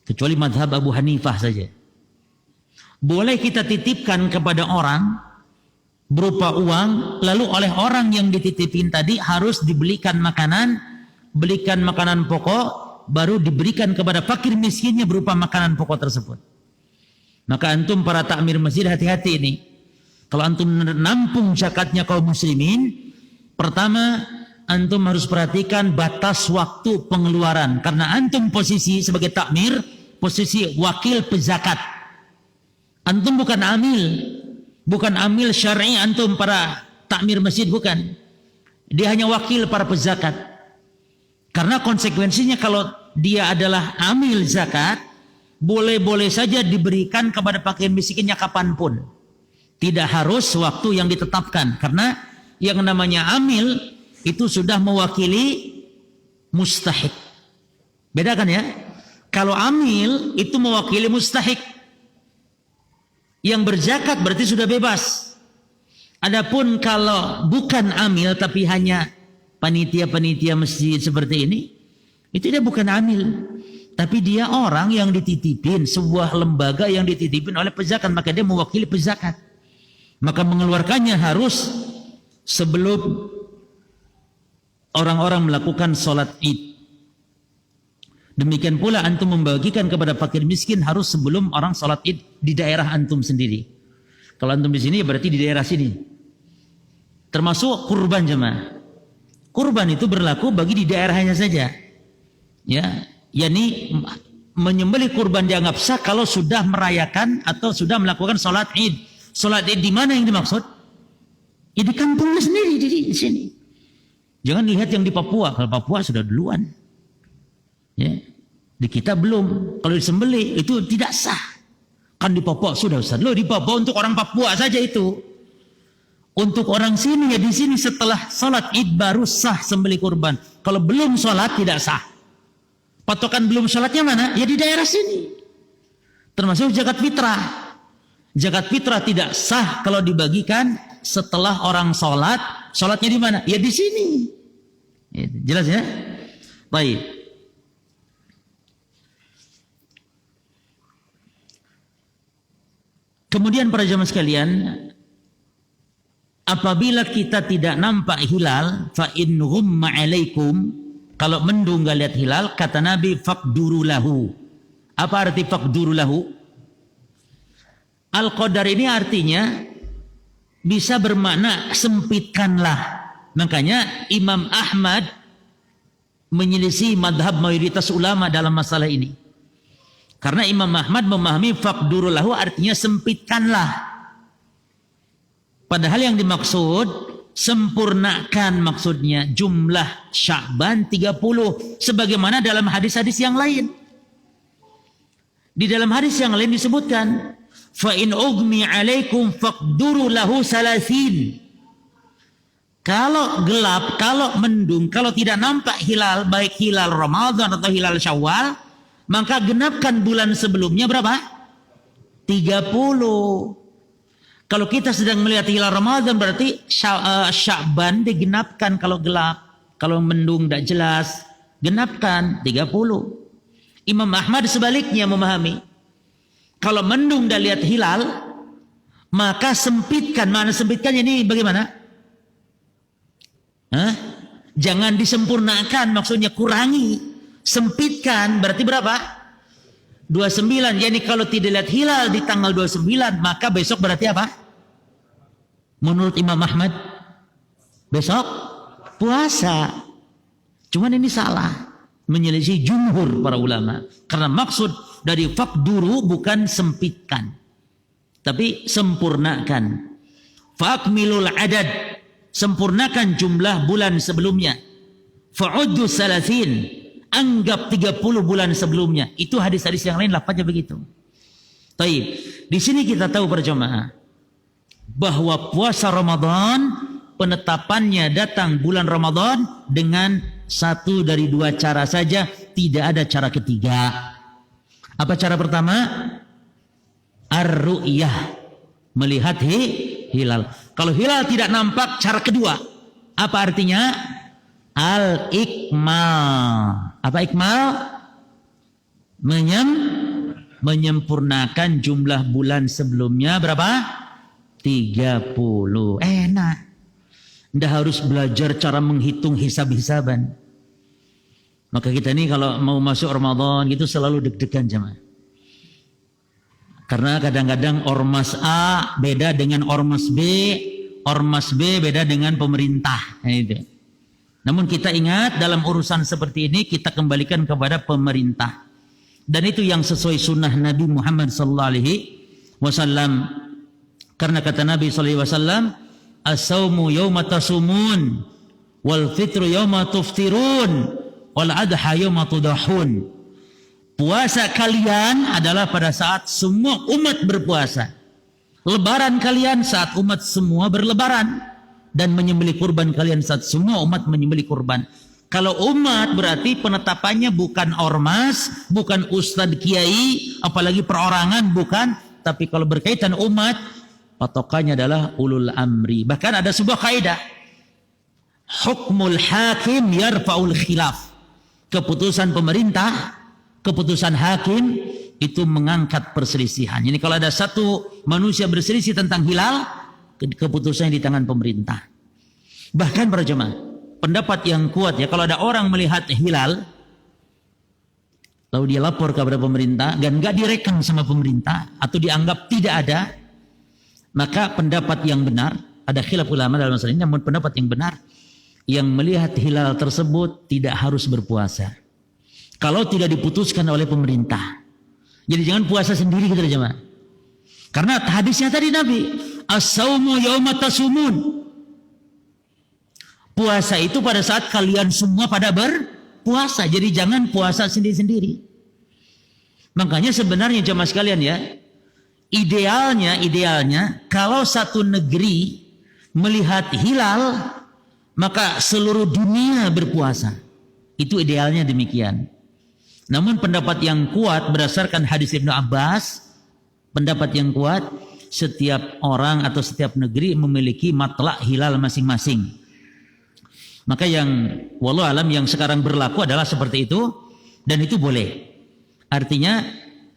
Kecuali madhab Abu Hanifah saja. Boleh kita titipkan kepada orang berupa uang, lalu oleh orang yang dititipin tadi harus dibelikan makanan, belikan makanan pokok, baru diberikan kepada fakir miskinnya berupa makanan pokok tersebut. Maka antum para takmir masjid hati-hati ini. Kalau antum nampung zakatnya kaum muslimin, pertama antum harus perhatikan batas waktu pengeluaran. Karena antum posisi sebagai takmir, posisi wakil pezakat. Antum bukan amil syar'i antum para takmir masjid, bukan. Dia hanya wakil para pezakat. Karena konsekuensinya kalau dia adalah amil zakat, boleh-boleh saja diberikan kepada fakir miskinnya kapanpun. Tidak harus waktu yang ditetapkan, karena yang namanya amil itu sudah mewakili mustahik. Bedakan ya. Kalau amil itu mewakili mustahik. Yang berzakat berarti sudah bebas. Adapun kalau bukan amil tapi hanya panitia-panitia masjid seperti ini, itu dia bukan amil. Tapi dia orang yang dititipin, sebuah lembaga yang dititipin oleh pezakat, maka dia mewakili pezakat. Maka mengeluarkannya harus sebelum orang-orang melakukan sholat id. Demikian pula antum membagikan kepada fakir miskin harus sebelum orang sholat id di daerah antum sendiri. Kalau antum di sini berarti di daerah sini. Termasuk kurban jemaah. Kurban itu berlaku bagi di daerahnya saja. Ya, yakni menyembelih kurban dianggap sah kalau sudah merayakan atau sudah melakukan sholat id. Sholat id di mana yang dimaksud? Ya di kampungnya sendiri di sini. Jangan lihat yang di Papua. Kalau Papua sudah duluan. Ya, di kita belum. Kalau disembelih itu tidak sah. Kan di Papua sudah Ustaz. Loh, di Papua untuk orang Papua saja itu. Untuk orang sini ya di sini setelah sholat id baru sah sembelih kurban. Kalau belum sholat tidak sah. Patokan belum sholatnya mana? Ya di daerah sini. Termasuk zakat fitrah. Zakat fitrah tidak sah kalau dibagikan setelah orang sholat. Sholatnya di mana? Ya di sini. Jelas ya? Baik. Kemudian para jamaah sekalian, apabila kita tidak nampak hilal, fa in ghumma alaikum, kalau mendung gak lihat hilal, kata Nabi faqduru lahu. Apa arti faqduru lahu? Al-qadar ini artinya bisa bermakna sempitkanlah. Makanya Imam Ahmad menyelisih madhab mayoritas ulama dalam masalah ini. Karena Imam Ahmad memahami faqduru lahu artinya sempitkanlah. Padahal yang dimaksud sempurnakan, maksudnya jumlah Sya'ban 30 sebagaimana dalam hadis-hadis yang lain. Di dalam hadis yang lain disebutkan fa in ugmi alaikum faqduru lahu salasin. Kalau gelap, kalau mendung, kalau tidak nampak hilal, baik hilal Ramadan atau hilal Syawal, maka genapkan bulan sebelumnya berapa? 30. Kalau kita sedang melihat hilal Ramadan berarti Sya'ban digenapkan kalau gelap. Kalau mendung tidak jelas, genapkan 30. Imam Ahmad sebaliknya memahami. Kalau mendung dan lihat hilal, maka sempitkan. Mana sempitkan ini bagaimana? Jangan disempurnakan, maksudnya kurangi. Sempitkan berarti berapa? 29. Jadi kalau tidak lihat hilal di tanggal 29, maka besok berarti apa? Menurut Imam Ahmad, besok puasa. Cuman ini salah. Menyelisih jumhur para ulama. Karena maksud dari faqduru bukan sempitkan, tapi sempurnakan. Fa'akmilul adad, sempurnakan jumlah bulan sebelumnya. Fa'uddu salasin, anggap 30 bulan sebelumnya. Itu hadis-hadis yang lain lafaznya begitu. Taib. Di sini kita tahu para jemaah bahwa puasa Ramadan penetapannya datang bulan Ramadan dengan satu dari dua cara saja, tidak ada cara ketiga. Apa cara pertama? Ar-ru'yah, melihat hilal. Kalau hilal tidak nampak, cara kedua apa artinya? Al-ikmal. Apa ikmal? Menyempurnakan jumlah bulan sebelumnya berapa? 30. Enak. Nggak harus belajar cara menghitung hisab-hisaban. Maka kita ini kalau mau masuk Ramadan gitu selalu deg-degan jemaah. Karena kadang-kadang ormas A beda dengan ormas B beda dengan pemerintah. Itu. Namun kita ingat dalam urusan seperti ini kita kembalikan kepada pemerintah. Dan itu yang sesuai sunnah Nabi Muhammad SAW. Karena kata Nabi SAW, as-sawmu yawma tasumun, wal fitru yawma tuftirun, wal adha yawma tudahun. Puasa kalian adalah pada saat semua umat berpuasa. Lebaran kalian saat umat semua berlebaran, dan menyembelih kurban kalian saat semua umat menyembelih kurban. Kalau umat berarti penetapannya bukan ormas, bukan ustadz kiai, apalagi perorangan, bukan. Tapi kalau berkaitan umat, patokannya adalah ulul amri. Bahkan ada sebuah kaidah, hukmul hakim yarfa'ul khilaf. Keputusan pemerintah, keputusan hakim itu mengangkat perselisihan. Jadi kalau ada satu manusia berselisih tentang hilal, keputusannya di tangan pemerintah. Bahkan para jemaah, pendapat yang kuat ya, kalau ada orang melihat hilal lalu dia lapor kepada pemerintah dan nggak direkam sama pemerintah atau dianggap tidak ada, maka pendapat yang benar, ada khilaf ulama dalam masalah ini, namun pendapat yang benar, yang melihat hilal tersebut tidak harus berpuasa kalau tidak diputuskan oleh pemerintah. Jadi jangan puasa sendiri gitu jemaah. Karena hadisnya tadi Nabi, as-saumu yauma tasumun. Puasa itu pada saat kalian semua pada berpuasa. Jadi jangan puasa sendiri-sendiri. Makanya sebenarnya jemaah sekalian ya, idealnya kalau satu negeri melihat hilal, maka seluruh dunia berpuasa. Itu idealnya demikian. Namun pendapat yang kuat berdasarkan hadis Ibnu Abbas, pendapat yang kuat, setiap orang atau setiap negeri memiliki matlak hilal masing-masing. Maka yang wallahu alam yang sekarang berlaku adalah seperti itu, dan itu boleh. Artinya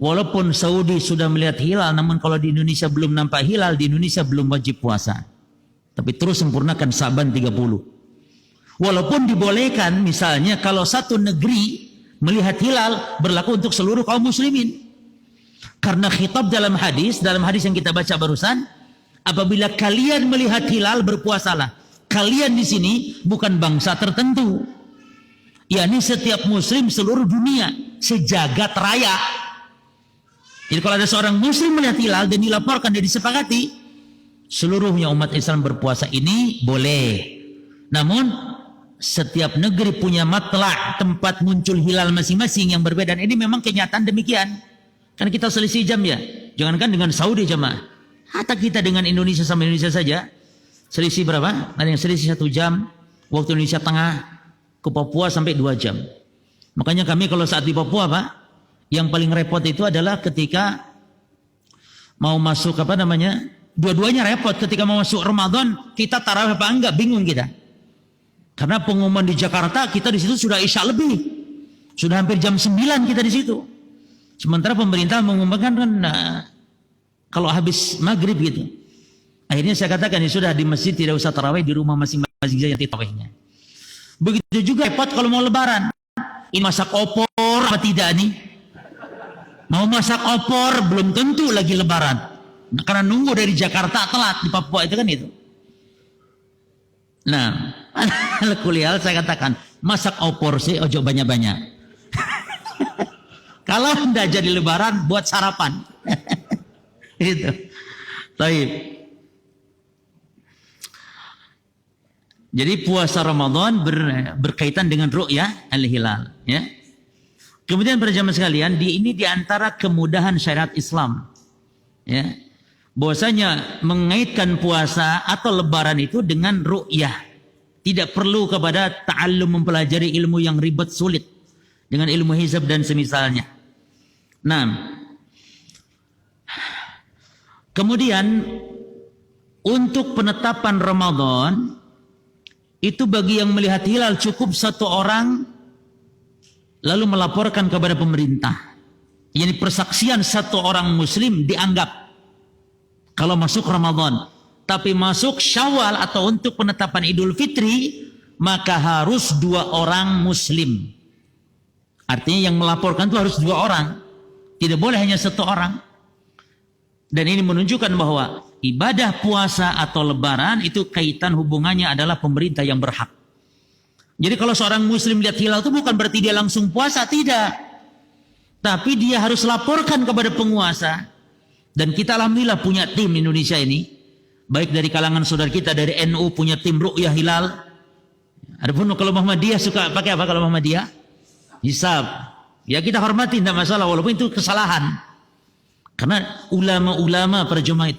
walaupun Saudi sudah melihat hilal, namun kalau di Indonesia belum nampak hilal, di Indonesia belum wajib puasa. Tapi terus sempurnakan Sa'ban 30. Walaupun dibolehkan misalnya kalau satu negeri melihat hilal berlaku untuk seluruh kaum muslimin. Karena khitab dalam hadis yang kita baca barusan, apabila kalian melihat hilal berpuasalah. Kalian di sini bukan bangsa tertentu, yakni setiap muslim seluruh dunia, sejagat raya. Jadi kalau ada seorang muslim melihat hilal dan dilaporkan dan disepakati, seluruhnya umat Islam berpuasa ini boleh. Namun setiap negeri punya matlak, tempat muncul hilal masing-masing yang berbeda. Dan ini memang kenyataan demikian. Karena kita selisih jam ya. Jangankan dengan Saudi jemaah. Hatta kita dengan Indonesia sama Indonesia saja. Selisih berapa? Ada yang selisih 1 jam. Waktu Indonesia tengah ke Papua sampai 2 jam. Makanya kami kalau saat di Papua Pak, yang paling repot itu adalah ketika mau masuk dua-duanya repot. Ketika mau masuk Ramadan, kita tarawih apa enggak, bingung kita. Karena pengumuman di Jakarta, kita di situ sudah isya lebih. Sudah hampir jam 9 kita di situ. Sementara pemerintah mengumumkan kan kalau habis maghrib gitu. Akhirnya saya katakan ya sudah, di masjid tidak usah tarawih, di rumah masing-masing saja tarawihnya. Begitu juga repot kalau mau lebaran. Ini masak opor apa tidak nih? Mau masak opor belum tentu lagi lebaran. Nah, karena nunggu dari Jakarta telat, di Papua itu kan itu. Nah, kuliah saya katakan masak opor sih ojo banyak-banyak. Kalau tidak jadi lebaran buat sarapan. Itu. Baik. Jadi puasa Ramadan berkaitan dengan ru'yah al-hilal, ya. Kemudian para jamaah sekalian, ini di antara kemudahan syariat Islam. Ya. Bahwasanya mengaitkan puasa atau lebaran itu dengan ru'yah. Tidak perlu kepada ta'allum mempelajari ilmu yang ribet sulit dengan ilmu hisab dan semisalnya. Nah, kemudian untuk penetapan Ramadan itu bagi yang melihat hilal cukup 1 orang lalu melaporkan kepada pemerintah. Jadi persaksian 1 orang muslim dianggap kalau masuk Ramadan. Tapi masuk Syawal atau untuk penetapan Idul Fitri, maka harus 2 orang muslim. Artinya yang melaporkan itu harus 2 orang. Tidak boleh hanya 1 orang. Dan ini menunjukkan bahwa ibadah puasa atau lebaran itu kaitan hubungannya adalah pemerintah yang berhak. Jadi kalau seorang muslim lihat hilal itu bukan berarti dia langsung puasa, tidak. Tapi dia harus laporkan kepada penguasa. Dan kita alhamdulillah punya tim Indonesia ini. Baik dari kalangan saudara kita dari NU punya tim ru'yah hilal. Adapun kalau Muhammadiyah suka pakai apa kalau Muhammadiyah? Hisab. Ya kita hormati, tidak masalah walaupun itu kesalahan. Karena ulama-ulama para jemaah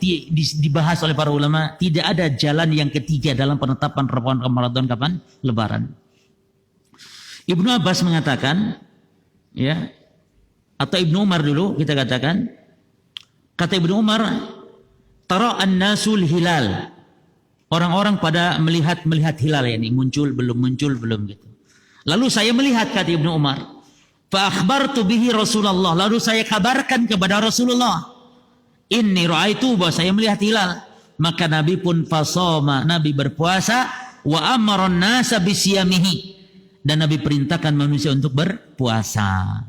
dibahas oleh para ulama, tidak ada jalan yang ketiga dalam penetapan Ramadan kapan? Lebaran. Ibnu Abbas mengatakan, ya, atau Ibnu Umar dulu kita katakan, kata Ibnu Umar, tara an-nasul hilal. Orang-orang pada melihat hilal, ya, ini muncul belum gitu. Lalu saya melihat, kata Ibnu Umar, fa akhbartu bihi Rasulullah. Lalu saya kabarkan kepada Rasulullah, inni ra'aitu, bahwa saya melihat hilal. Maka Nabi pun fasoma, Nabi berpuasa, wa amaron nasa bisiyamihi, dan Nabi perintahkan manusia untuk berpuasa.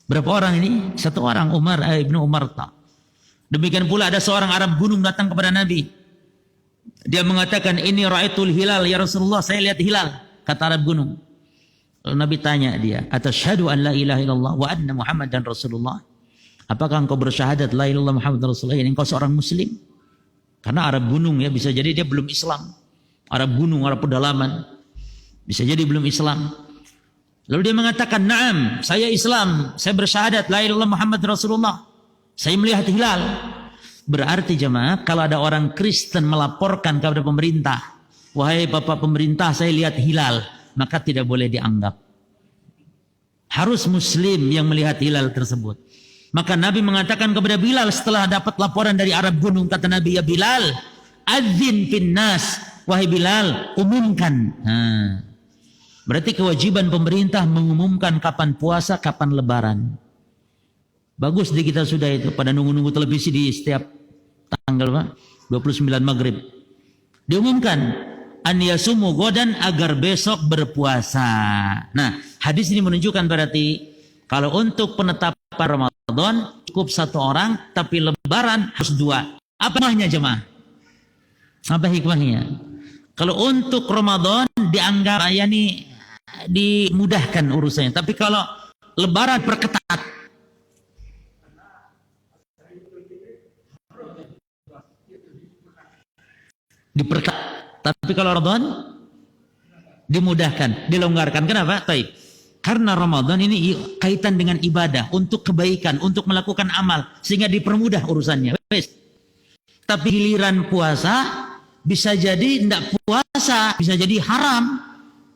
Berapa orang ini? Satu orang, Ibnu Umar. Demikian pula ada seorang Arab gunung datang kepada Nabi. Dia mengatakan, ini ra'aitul hilal ya Rasulullah, saya lihat hilal, kata Arab gunung. Lalu Nabi tanya dia, atasyhadu an la ilaha illallah wa anna Muhammadan Rasulullah? Apakah engkau bersyahadat la ilaha illallah Muhammadan Rasulullah? Ini engkau seorang muslim? Karena Arab gunung, ya, bisa jadi dia belum Islam. Arab gunung, Arab pedalaman, bisa jadi belum Islam. Lalu dia mengatakan, na'am, saya Islam, saya bersyahadat la ilaha illallah Muhammad Rasulullah, saya melihat hilal. Berarti jemaah, kalau ada orang Kristen melaporkan kepada pemerintah, wahai Bapak pemerintah, saya lihat hilal, maka tidak boleh dianggap. Harus muslim yang melihat hilal tersebut. Maka Nabi mengatakan kepada Bilal setelah dapat laporan dari Arab gunung, kata Nabi, ya Bilal, adzin finnas, wahai Bilal, umumkan. Berarti kewajiban pemerintah mengumumkan kapan puasa, kapan lebaran. Bagus di kita sudah itu, pada nunggu-nunggu televisi di setiap tanggal 29 Maghrib. Diumumkan, an yasumu godan, agar besok berpuasa. Nah, hadis ini menunjukkan berarti kalau untuk penetapan Ramadan cukup satu orang, tapi lebaran harus dua. Apa hikmahnya jemaah? Apa hikmahnya? Kalau untuk Ramadan dianggap yakni dimudahkan urusannya, tapi kalau lebaran perketat. Diperketat. Tapi kalau Ramadan dimudahkan, dilonggarkan. Kenapa? Taib. Karena Ramadan ini kaitan dengan ibadah, untuk kebaikan, untuk melakukan amal, sehingga dipermudah urusannya. Tapi giliran puasa bisa jadi tidak puasa, bisa jadi haram,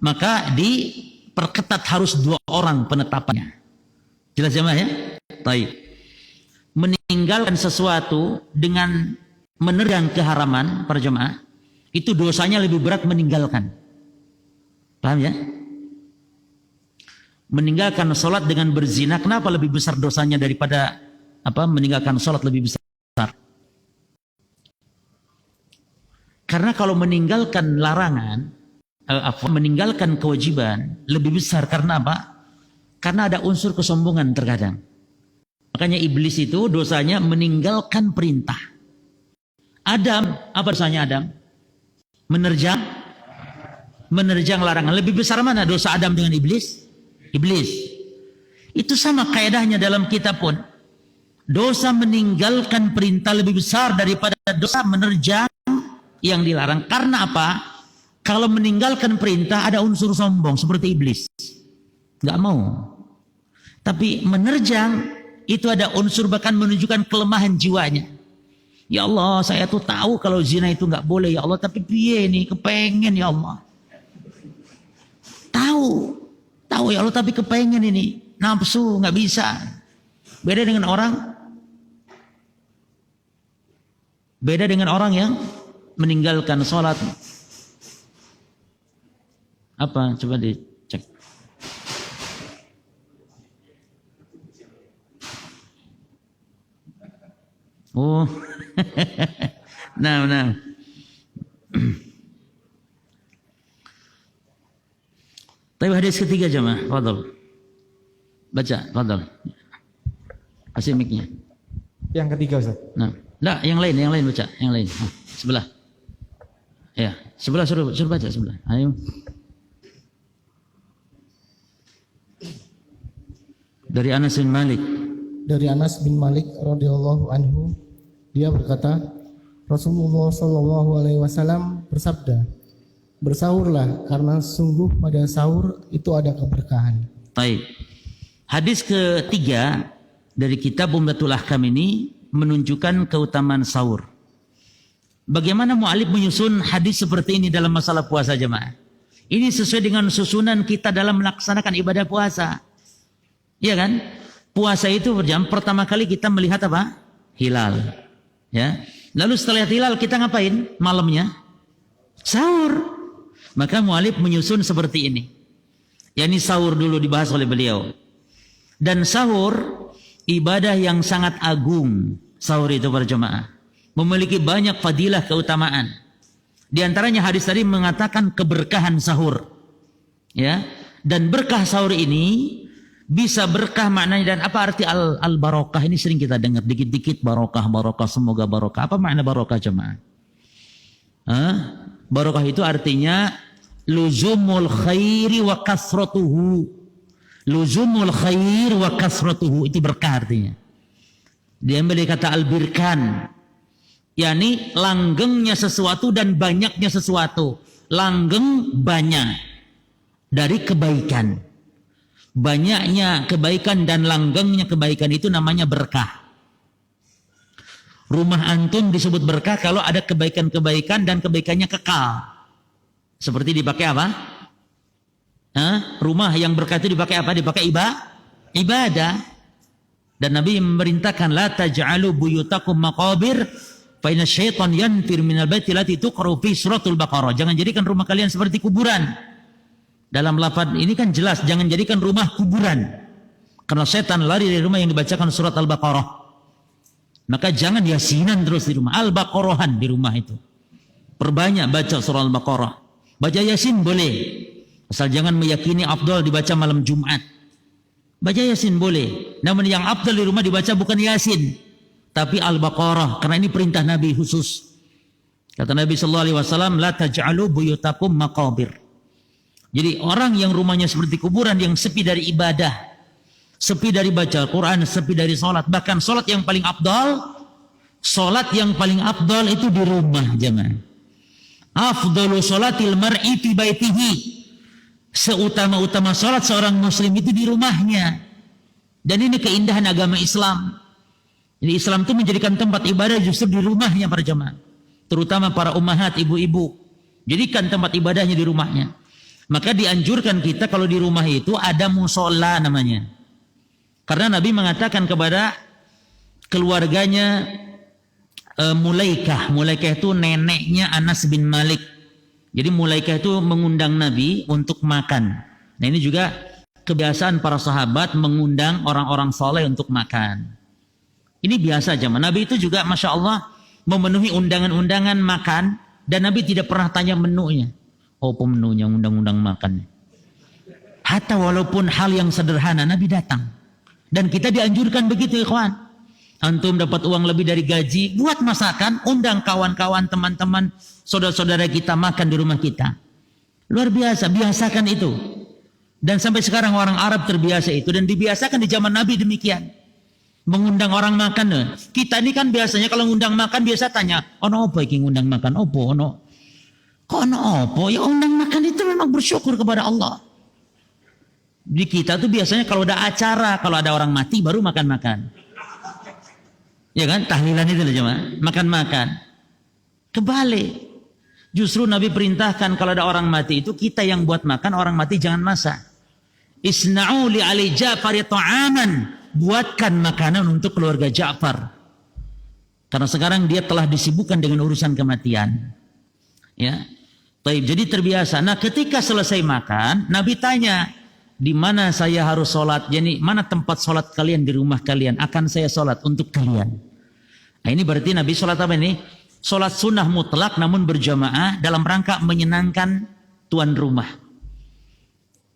maka diperketat, harus dua orang penetapannya. Jelas jemaah ya? Taib. Meninggalkan sesuatu dengan menerjang keharaman para jemaah, itu dosanya lebih berat meninggalkan. Paham ya? Meninggalkan sholat dengan berzina, kenapa lebih besar dosanya daripada meninggalkan sholat lebih besar? Karena kalau meninggalkan larangan, meninggalkan kewajiban lebih besar. Karena apa? Karena ada unsur kesombongan terkadang. Makanya iblis itu dosanya meninggalkan perintah. Adam, apa dosanya Adam? Menerjang larangan. Lebih besar mana dosa Adam dengan iblis? Iblis. Itu sama kaidahnya dalam kitab pun. Dosa meninggalkan perintah lebih besar daripada dosa menerjang yang dilarang. Karena apa? Kalau meninggalkan perintah ada unsur sombong seperti iblis. Gak mau. Tapi menerjang itu ada unsur bahkan menunjukkan kelemahan jiwanya. Ya Allah, saya tuh tahu kalau zina itu nggak boleh ya Allah, tapi piye nih, kepengen ya Allah. Tahu ya Allah, tapi kepengen ini, nafsu nggak bisa. Beda dengan orang yang meninggalkan sholat. Apa? Coba dicek. Oh. Nah. Tapi hadis ketiga jemaah, fadhal. Baca, fadhal. Kasih mic-nya. Yang ketiga Ustaz. Nah, yang lain baca, yang lain. Sebelah. Ya, sebelah suruh baca sebelah. Ayo. Dari Anas bin Malik. Dari Anas bin Malik radhiyallahu anhu, dia berkata, Rasulullah Shallallahu Alaihi Wasallam bersabda, bersahurlah karena sungguh pada sahur itu ada keberkahan. Baik. Hadis ketiga dari kitab Umdatul Ahkam ini menunjukkan keutamaan sahur. Bagaimana mu'alif menyusun hadis seperti ini dalam masalah puasa jemaah? Ini sesuai dengan susunan kita dalam melaksanakan ibadah puasa. Iya kan? Puasa itu pertama kali kita melihat apa? Hilal. Ya. Lalu setelah hilal kita ngapain? Malamnya sahur. Maka mu'alif menyusun seperti ini. Yani sahur dulu dibahas oleh beliau. Dan sahur ibadah yang sangat agung. Sahur itu para jemaah memiliki banyak fadilah keutamaan. Di antaranya hadis tadi mengatakan keberkahan sahur. Ya. Dan berkah sahur ini bisa berkah maknanya, dan apa arti al-barokah ini sering kita dengar dikit-dikit, barokah, semoga barokah. Apa makna barokah jemaah? Barokah itu artinya luzumul khairi wa kasratuhu. Luzumul khair wa kasratuhu, itu berkah artinya. Diambil dari kata albirkan, yakni langgengnya sesuatu dan banyaknya sesuatu. Langgeng banyak dari kebaikan. Banyaknya kebaikan dan langgengnya kebaikan itu namanya berkah. Rumah antum disebut berkah kalau ada kebaikan-kebaikan dan kebaikannya kekal. Seperti dipakai apa? Rumah yang berkah itu dipakai apa? Dipakai ibadah. Dan Nabi memerintahkan la taj'alu buyutakum maqabir fa inna syaitan yanfir minal baiti lati tuqra fi suratul Baqarah. Jangan jadikan rumah kalian seperti kuburan. Dalam lafaz ini kan jelas, jangan jadikan rumah kuburan. Karena setan lari dari rumah yang dibacakan surat Al-Baqarah. Maka jangan yasinan terus di rumah. Al-Baqarahan di rumah itu. Perbanyak baca surah Al-Baqarah. Baca yasin boleh. Asal jangan meyakini afdal dibaca malam Jumat. Baca yasin boleh. Namun yang afdal di rumah dibaca bukan yasin, tapi Al-Baqarah. Karena ini perintah Nabi khusus. Kata Nabi SAW, la taj'alu buyutakum maqabir. Jadi orang yang rumahnya seperti kuburan, yang sepi dari ibadah, sepi dari baca Al-Quran, sepi dari sholat. Bahkan sholat yang paling afdal itu di rumah jemaah. Afdalu sholatil mar'i fi baitihi. Seutama-utama sholat seorang muslim itu di rumahnya. Dan ini keindahan agama Islam. Jadi Islam itu menjadikan tempat ibadah justru di rumahnya para jemaah. Terutama para ummahat, ibu-ibu. Jadikan tempat ibadahnya di rumahnya. Maka dianjurkan kita kalau di rumah itu ada musola namanya. Karena Nabi mengatakan kepada keluarganya Mulaikah. Mulaikah itu neneknya Anas bin Malik. Jadi Mulaikah itu mengundang Nabi untuk makan. Nah ini juga kebiasaan para sahabat mengundang orang-orang soleh untuk makan. Ini biasa zaman. Nabi itu juga Masya Allah memenuhi undangan-undangan makan. Dan Nabi tidak pernah tanya menunya. Oh pemenuhnya undang-undang makan. Hatta walaupun hal yang sederhana Nabi datang. Dan kita dianjurkan begitu ikhwan. Antum dapat uang lebih dari gaji, buat masakan, undang kawan-kawan, teman-teman, saudara-saudara kita makan di rumah kita. Luar biasa, biasakan itu. Dan sampai sekarang orang Arab terbiasa itu. Dan dibiasakan di zaman Nabi demikian. Mengundang orang makan. Kita ini kan biasanya kalau ngundang makan biasa tanya, ono apa iki ngundang makan? Opo ono? Kok ono apa? Ya undang makan itu memang bersyukur kepada Allah. Di kita tuh biasanya kalau ada acara, kalau ada orang mati baru makan-makan. Ya kan? Tahlilan itu loh jemaah. Makan-makan. Kebalik. Justru Nabi perintahkan kalau ada orang mati itu kita yang buat makan, orang mati jangan masak. Isna'u li ali Ja'far ta'aman. Buatkan makanan untuk keluarga Ja'far. Karena sekarang dia telah disibukkan dengan urusan kematian. Ya. Baik, jadi terbiasa. Nah, ketika selesai makan, Nabi tanya, di mana saya harus sholat? Jadi mana tempat sholat kalian di rumah kalian? Akan saya sholat untuk kalian. Nah, ini berarti Nabi sholat apa ini? Sholat sunnah mutlak namun berjamaah dalam rangka menyenangkan tuan rumah.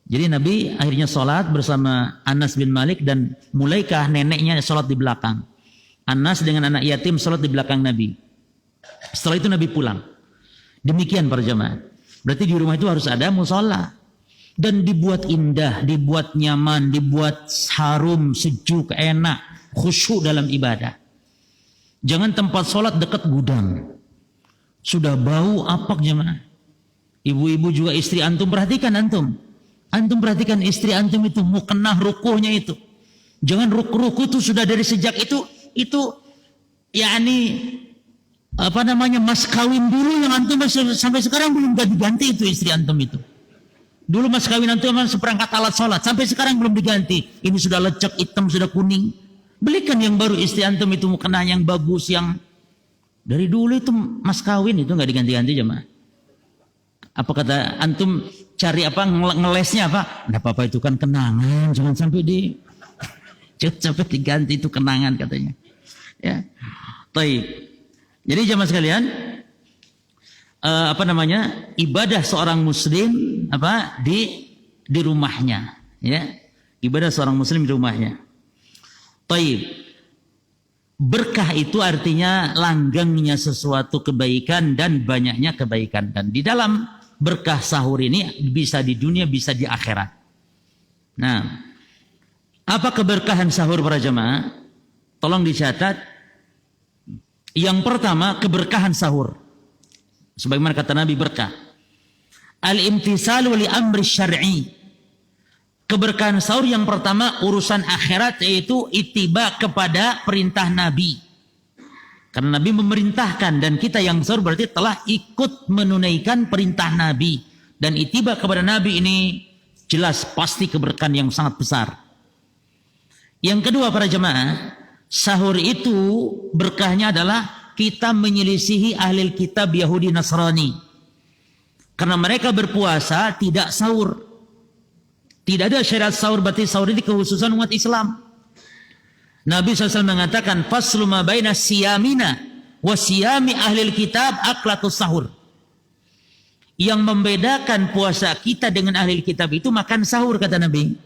Jadi Nabi akhirnya sholat bersama Anas bin Malik dan Mulaikah neneknya sholat di belakang. Anas dengan anak yatim sholat di belakang Nabi. Setelah itu Nabi pulang. Demikian para jamaah. Berarti di rumah itu harus ada musola. Dan dibuat indah, dibuat nyaman, dibuat harum, sejuk, enak, khusyuk dalam ibadah. Jangan tempat sholat dekat gudang. Sudah bau apak jemaah. Ibu-ibu juga istri antum perhatikan antum. Antum perhatikan istri antum itu mukenah rukuhnya itu. Jangan ruku tuh sudah dari sejak itu yakni mas kawin dulu yang antum sampai sekarang belum ganti-ganti itu istri antum itu. Dulu mas kawin antum seperangkat alat sholat sampai sekarang belum diganti. Ini sudah lecek, hitam, sudah kuning. Belikan yang baru istri antum itu mukena yang bagus, yang dari dulu itu mas kawin itu nggak diganti-ganti jemaah. Apa kata antum cari ngelesnya apa? Nggak apa-apa itu kan kenangan, jangan sampai diganti itu kenangan katanya. Ya, baik. Jadi jemaah sekalian, ibadah seorang muslim di rumahnya, ya. Ibadah seorang muslim di rumahnya. Baik. Berkah itu artinya langgengnya sesuatu kebaikan dan banyaknya kebaikan. Dan di dalam berkah sahur ini bisa di dunia, bisa di akhirat. Nah, apa keberkahan sahur para jemaah? Tolong dicatat. Yang pertama, keberkahan sahur. Sebagaimana kata Nabi berkah. Al-imtisalu li amri syar'i. Keberkahan sahur yang pertama urusan akhirat, yaitu ittiba kepada perintah Nabi. Karena Nabi memerintahkan dan kita yang sahur berarti telah ikut menunaikan perintah Nabi. Dan ittiba kepada Nabi ini jelas pasti keberkahan yang sangat besar. Yang kedua para jemaah, sahur itu berkahnya adalah kita menyelisihi ahli kitab Yahudi Nasrani. Karena mereka berpuasa tidak sahur. Tidak ada syariat sahur, berarti sahur ini kekhususan umat Islam. Nabi SAW mengatakan, faslu ma baina siyamina wa siyami ahli kitab aklatus sahur. Yang membedakan puasa kita dengan ahli kitab itu makan sahur, kata Nabi.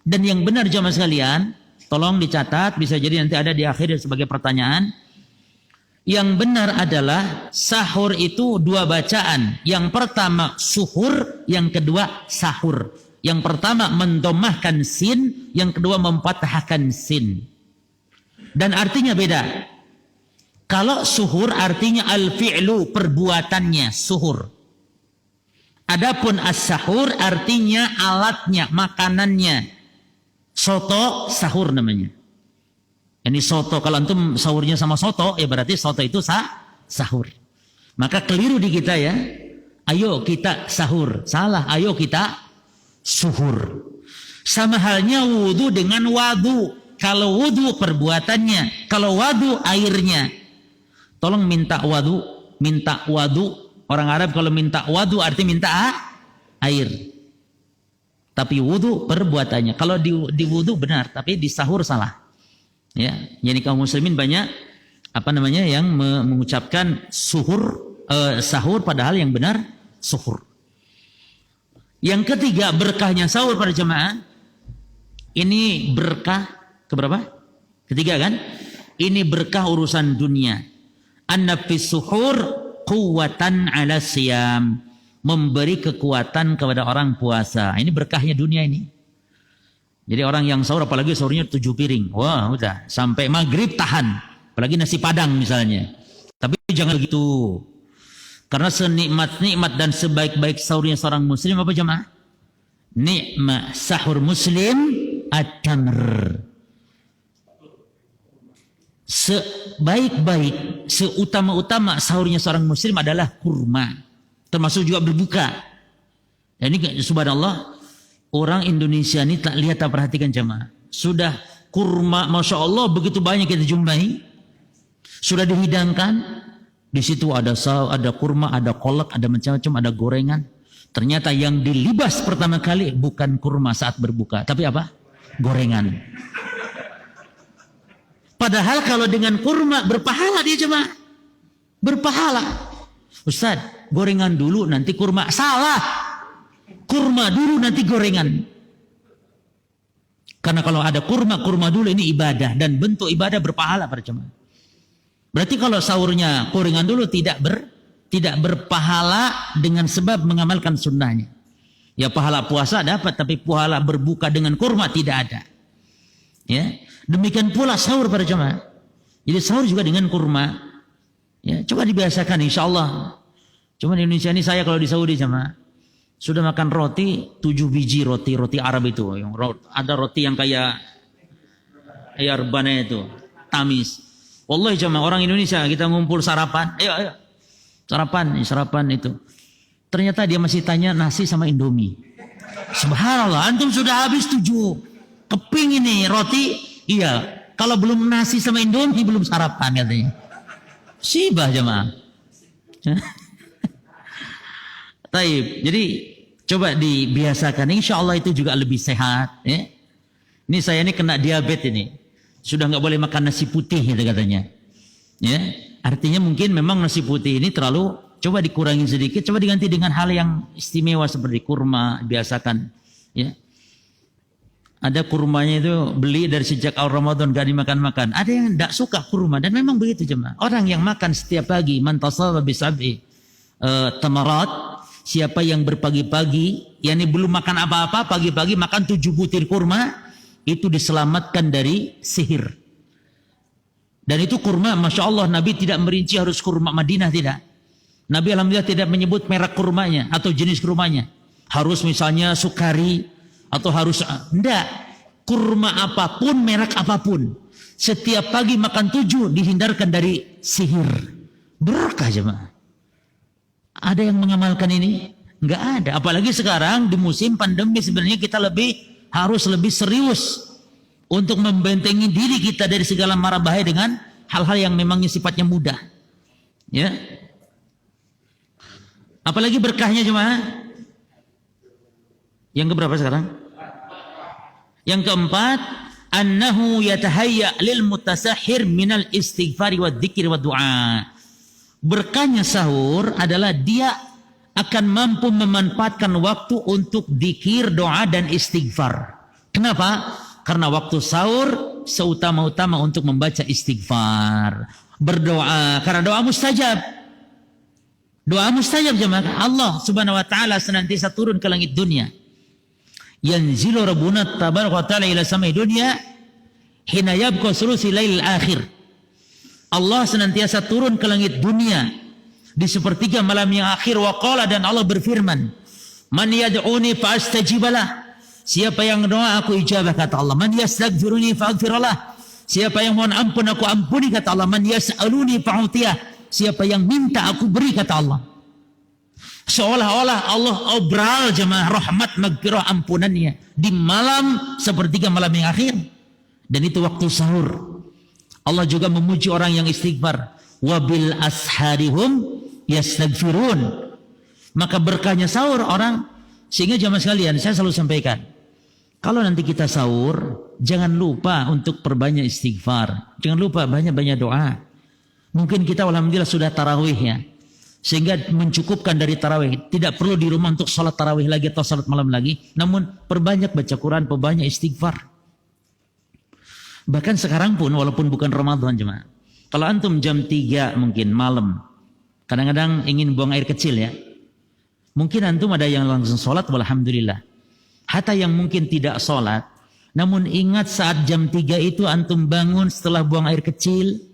Dan yang benar jamaah sekalian, tolong dicatat, bisa jadi nanti ada di akhir sebagai pertanyaan. Yang benar adalah sahur itu dua bacaan. Yang pertama suhur, yang kedua sahur. Yang pertama mendomahkan sin, yang kedua mempathahkan sin. Dan artinya beda. Kalau suhur artinya al-fi'lu, perbuatannya, suhur. Adapun as-sahur artinya alatnya, makanannya. Soto sahur namanya. Ini soto, kalau antum sahurnya sama soto, ya berarti soto itu sahur. Maka keliru di kita ya. Ayo kita sahur. Salah, ayo kita suhur. Sama halnya wudu dengan wadu. Kalau wudu perbuatannya, kalau wadu airnya. Tolong minta wadu. Orang Arab kalau minta wadu artinya minta air. Tapi wudu perbuatannya. Kalau di wudu benar, tapi di sahur salah. Ya, jadi kaum muslimin banyak yang mengucapkan sahur padahal yang benar suhur. Yang ketiga, berkahnya sahur pada jemaah. Ini berkah keberapa? Ketiga kan? Ini berkah urusan dunia. Anna fis suhur quwwatan 'ala siyam. Memberi kekuatan kepada orang puasa. Ini berkahnya dunia ini. Jadi orang yang sahur, apalagi sahurnya 7 piring. Wah, udah sampai maghrib tahan. Apalagi nasi padang misalnya. Tapi jangan begitu. Karena senikmat-nikmat dan sebaik-baik sahurnya seorang muslim apa jemaah? Nikmat sahur muslim at-tamr. Sebaik-baik, seutama-utama sahurnya seorang muslim adalah kurma. Termasuk juga berbuka. Dan ini subhanallah, orang Indonesia ini tak lihat, tak perhatikan jemaah. Sudah kurma, masya Allah begitu banyak kita jumpai. Sudah dihidangkan. Di situ ada kurma, ada kolak, ada macam-macam, ada gorengan. Ternyata yang dilibas pertama kali bukan kurma saat berbuka, tapi apa? Gorengan. Padahal kalau dengan kurma berpahala dia jemaah. Berpahala. Ustaz, gorengan dulu nanti kurma. Salah. Kurma dulu nanti gorengan. Karena kalau ada kurma dulu ini ibadah. Dan bentuk ibadah berpahala para jemaah. Berarti kalau sahurnya gorengan dulu tidak berpahala dengan sebab mengamalkan sunnahnya. Ya pahala puasa dapat, tapi pahala berbuka dengan kurma tidak ada. Ya, demikian pula sahur para jemaah. Jadi sahur juga dengan kurma. Ya, coba dibiasakan insya Allah. Cuma di Indonesia ini saya kalau di Saudi jemaah sudah makan roti 7 biji roti Arab itu. Ada roti yang kayak ya rebana itu, tamis. Wallahi jamaah orang Indonesia kita ngumpul sarapan, ayo. Sarapan itu. Ternyata dia masih tanya nasi sama Indomie. Subhanallah, antum sudah habis 7 keping ini roti. Iya, kalau belum nasi sama Indomie belum sarapan katanya. Sibah jemaah. Taib. Jadi coba dibiasakan. Insya Allah itu juga lebih sehat. Ya. Ini saya ini kena diabetes ini. Sudah nggak boleh makan nasi putih gitu katanya. Ya, artinya mungkin memang nasi putih ini terlalu, coba dikurangin sedikit, coba diganti dengan hal yang istimewa seperti kurma, biasakan. Ya. Ada kurmanya itu beli dari sejak awal Ramadan gak dimakan-makan. Ada yang tidak suka kurma dan memang begitu jemaah. Orang yang makan setiap pagi man tasaba bi sab'i tamarat, siapa yang berpagi-pagi, yakni belum makan apa-apa, pagi-pagi makan 7 butir kurma, itu diselamatkan dari sihir. Dan itu kurma, Masya Allah, Nabi tidak merinci harus kurma Madinah, tidak. Nabi alhamdulillah tidak menyebut merek kurmanya atau jenis kurmanya. Harus misalnya sukari atau harus, enggak. Kurma apapun, merek apapun. Setiap pagi makan 7 dihindarkan dari sihir. Berkah jemaah. Ada yang mengamalkan ini? Enggak ada. Apalagi sekarang di musim pandemi sebenarnya kita harus lebih serius untuk membentengi diri kita dari segala mara bahaya dengan hal-hal yang memangnya sifatnya mudah. Ya. Apalagi berkahnya jemaah? Yang keberapa sekarang? Yang keempat, annahu yatahayya lil mutasahhir minal istighfari wa dzikri wa du'a. Berkahnya sahur adalah dia akan mampu memanfaatkan waktu untuk dzikir, doa dan istighfar. Kenapa? Karena waktu sahur seutama-utama untuk membaca istighfar, berdoa, karena doa mustajab. Doa mustajab jemaah. Allah Subhanahu wa taala senantiasa turun ke langit dunia. Yanzilu rabbuna tabaraka wa taala ila samai dunya hina yabqa sulusi lail akhir. Allah senantiasa turun ke langit dunia di sepertiga malam yang akhir. Wa qala, dan Allah berfirman, man yad'uni fa astajibalah. Siapa yang doa aku ijabah, kata Allah. Man yastaghfiruni fa aghfirlah. Siapa yang mohon ampun aku ampuni, kata Allah. Man yas'aluni fa utiyah. Siapa yang minta aku beri, kata Allah. Seolah-olah Allah obral jemaah rahmat maghfirah ampunannya di malam sepertiga malam yang akhir. Dan itu waktu sahur. Allah juga memuji orang yang istighfar. Wabil asharihum yastaghfirun. Maka berkahnya sahur orang, sehingga jemaah sekalian saya selalu sampaikan, kalau nanti kita sahur, jangan lupa untuk perbanyak istighfar. Jangan lupa banyak-banyak doa. Mungkin kita alhamdulillah sudah tarawih ya, sehingga mencukupkan dari tarawih. Tidak perlu di rumah untuk sholat tarawih lagi atau sholat malam lagi. Namun perbanyak baca Quran, perbanyak istighfar. Bahkan sekarang pun walaupun bukan Ramadan jemaah, kalau antum jam 3 mungkin malam, kadang-kadang ingin buang air kecil ya, mungkin antum ada yang langsung sholat, alhamdulillah. Hatta yang mungkin tidak sholat, namun ingat saat jam 3 itu antum bangun setelah buang air kecil,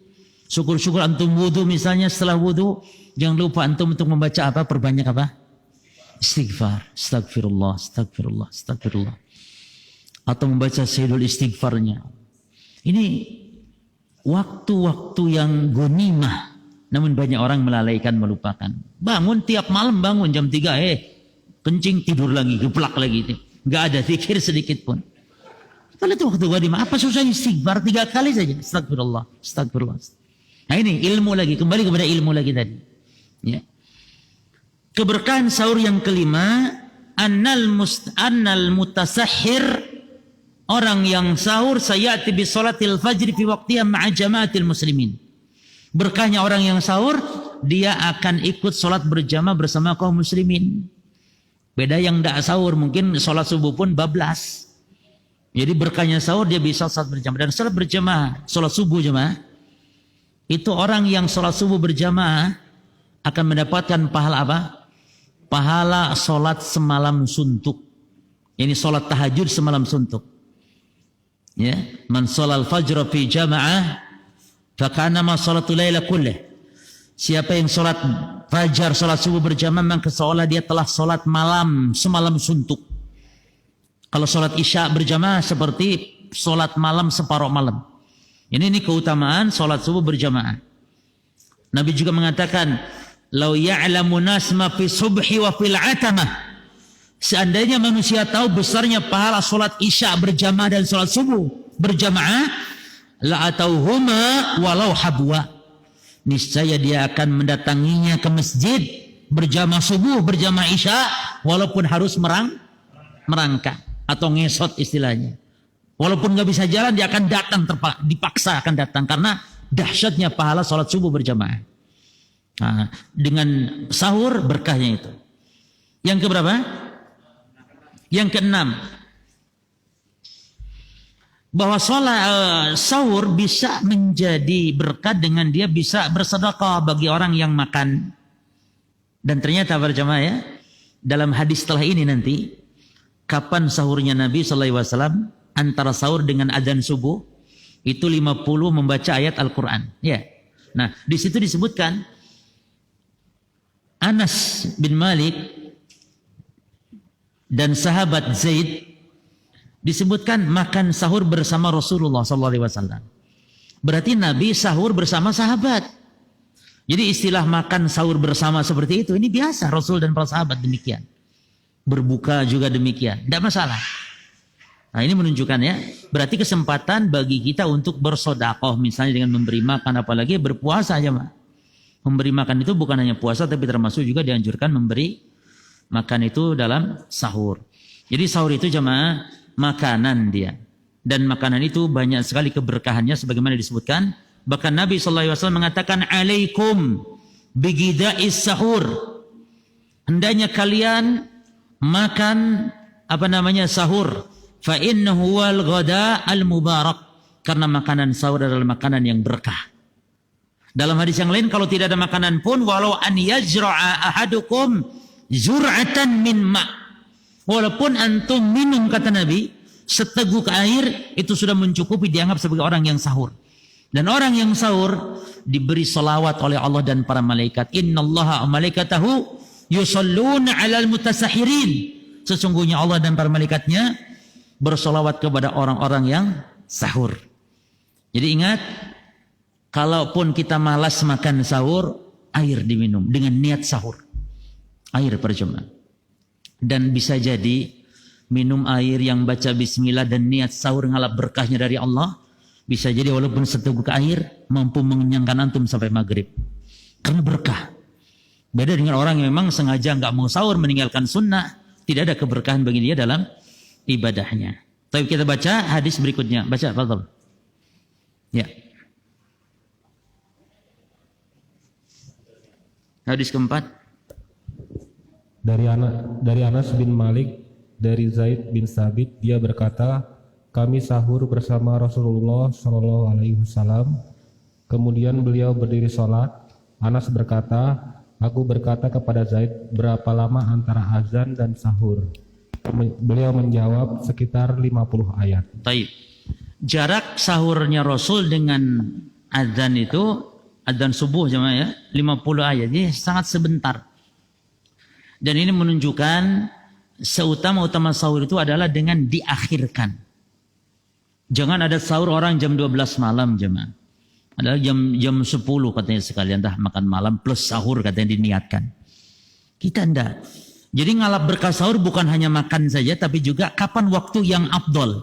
syukur-syukur antum wudu misalnya, setelah wudu jangan lupa antum untuk membaca apa? Perbanyak apa? Istighfar. Astagfirullah, astagfirullah, astagfirullah. Atau membaca sayyidul istighfarnya. Ini waktu-waktu yang ghanimah, namun banyak orang melalaikan, melupakan. Bangun tiap malam, bangun jam 3, kencing tidur lagi, geplak lagi. Enggak ada zikir sedikit pun. Kalau itu waktu ghanimah, apa susahnya istighfar 3 kali saja? Astagfirullah, astagfirullah. Nah ini ilmu lagi, kembali kepada ilmu lagi tadi. Ya. Keberkahan sahur yang kelima, annal mutasahhir, orang yang sahur sayati bi salatil fajr fi waqtiha ma'a jamaatil muslimin. Berkahnya orang yang sahur, dia akan ikut salat berjamaah bersama kaum muslimin. Beda yang tidak sahur, mungkin salat subuh pun bablas. Jadi berkahnya sahur dia bisa salat berjamaah. Dan salat berjamaah, salat subuh jemaah, itu orang yang salat subuh berjamaah akan mendapatkan pahala apa? Pahala salat semalam suntuk. Ini salat tahajud semalam suntuk. Ya, man shalal fajr fi jamaah fakana ma salatul laila kullih. Siapa yang salat fajar, salat subuh berjamaah, maka seolah dia telah salat malam semalam suntuk. Kalau salat isya berjamaah seperti salat malam separuh malam. Ini keutamaan sholat subuh berjamaah. Nabi juga mengatakan, "Lau ya'lamu nas ma fi subhi wa fil atamah." Seandainya manusia tahu besarnya pahala sholat isya berjamaah dan sholat subuh berjamaah, la atauhuma walau habwa. Niscaya dia akan mendatanginya ke masjid berjamaah subuh, berjamaah isya, walaupun harus merangkak atau ngesot istilahnya. Walaupun nggak bisa jalan, dia akan datang, dipaksa akan datang karena dahsyatnya pahala sholat subuh berjamaah. Nah, dengan sahur berkahnya itu. Yang keberapa? Yang keenam, bahwa sahur bisa menjadi berkat dengan dia bisa bersedekah bagi orang yang makan. Dan ternyata berjamaah ya, dalam hadis setelah ini nanti, kapan sahurnya Nabi SAW? Antara sahur dengan adzan subuh itu 50 membaca ayat Al-Quran. Ya. Nah, di situ disebutkan Anas bin Malik dan sahabat Zaid disebutkan makan sahur bersama Rasulullah SAW. Berarti Nabi sahur bersama sahabat. Jadi istilah makan sahur bersama seperti itu ini biasa Rasul dan para sahabat demikian. Berbuka juga demikian, tidak masalah. Nah ini menunjukkan ya, berarti kesempatan bagi kita untuk bersodakoh misalnya dengan memberi makan, apalagi berpuasa aja mah. Memberi makan itu bukan hanya puasa tapi termasuk juga dianjurkan memberi makan itu dalam sahur. Jadi sahur itu jemaah makanan dia. Dan makanan itu banyak sekali keberkahannya sebagaimana disebutkan. Bahkan Nabi SAW mengatakan alaikum bigida'is sahur. Hendaknya kalian makan sahur. Fa innahu wal ghada al mubarak, karena makanan sahur adalah makanan yang berkah. Dalam hadis yang lain, kalau tidak ada makanan pun walau an yajra'a ahadukum zur'atan min ma', walaupun antum minum, kata Nabi, seteguk air, itu sudah mencukupi, dianggap sebagai orang yang sahur. Dan orang yang sahur diberi salawat oleh Allah dan para malaikat. Innallaha wa malaikatahu yusalluna 'alal mutasahirin. Sesungguhnya Allah dan para malaikatnya bersolawat kepada orang-orang yang sahur. Jadi ingat, kalaupun kita malas makan sahur, air diminum dengan niat sahur. Air percuma. Dan bisa jadi minum air yang baca bismillah dan niat sahur ngalap berkahnya dari Allah. Bisa jadi walaupun seteguk air mampu mengenyangkan antum sampai maghrib. Karena berkah. Beda dengan orang yang memang sengaja nggak mau sahur, meninggalkan sunnah. Tidak ada keberkahan bagi dia dalam ibadahnya. Tapi kita baca hadis berikutnya. Baca, fadhal. Ya. Hadis keempat. Dari Anas bin Malik, dari Zaid bin Sabit, dia berkata, kami sahur bersama Rasulullah SAW. Kemudian beliau berdiri sholat. Anas berkata, aku berkata kepada Zaid, berapa lama antara azan dan sahur? Beliau menjawab, sekitar 50 ayat. Taib. Jarak sahurnya Rasul dengan azan itu, azan subuh jemaah ya, 50 ayat. Jadi sangat sebentar. Dan ini menunjukkan seutama-utama sahur itu adalah dengan diakhirkan. Jangan ada sahur orang jam 12 malam jemaah. Adalah jam 10 katanya sekalian dah makan malam plus sahur katanya diniatkan. Kita enggak. Jadi ngalap berkah sahur bukan hanya makan saja, tapi juga kapan waktu yang afdol.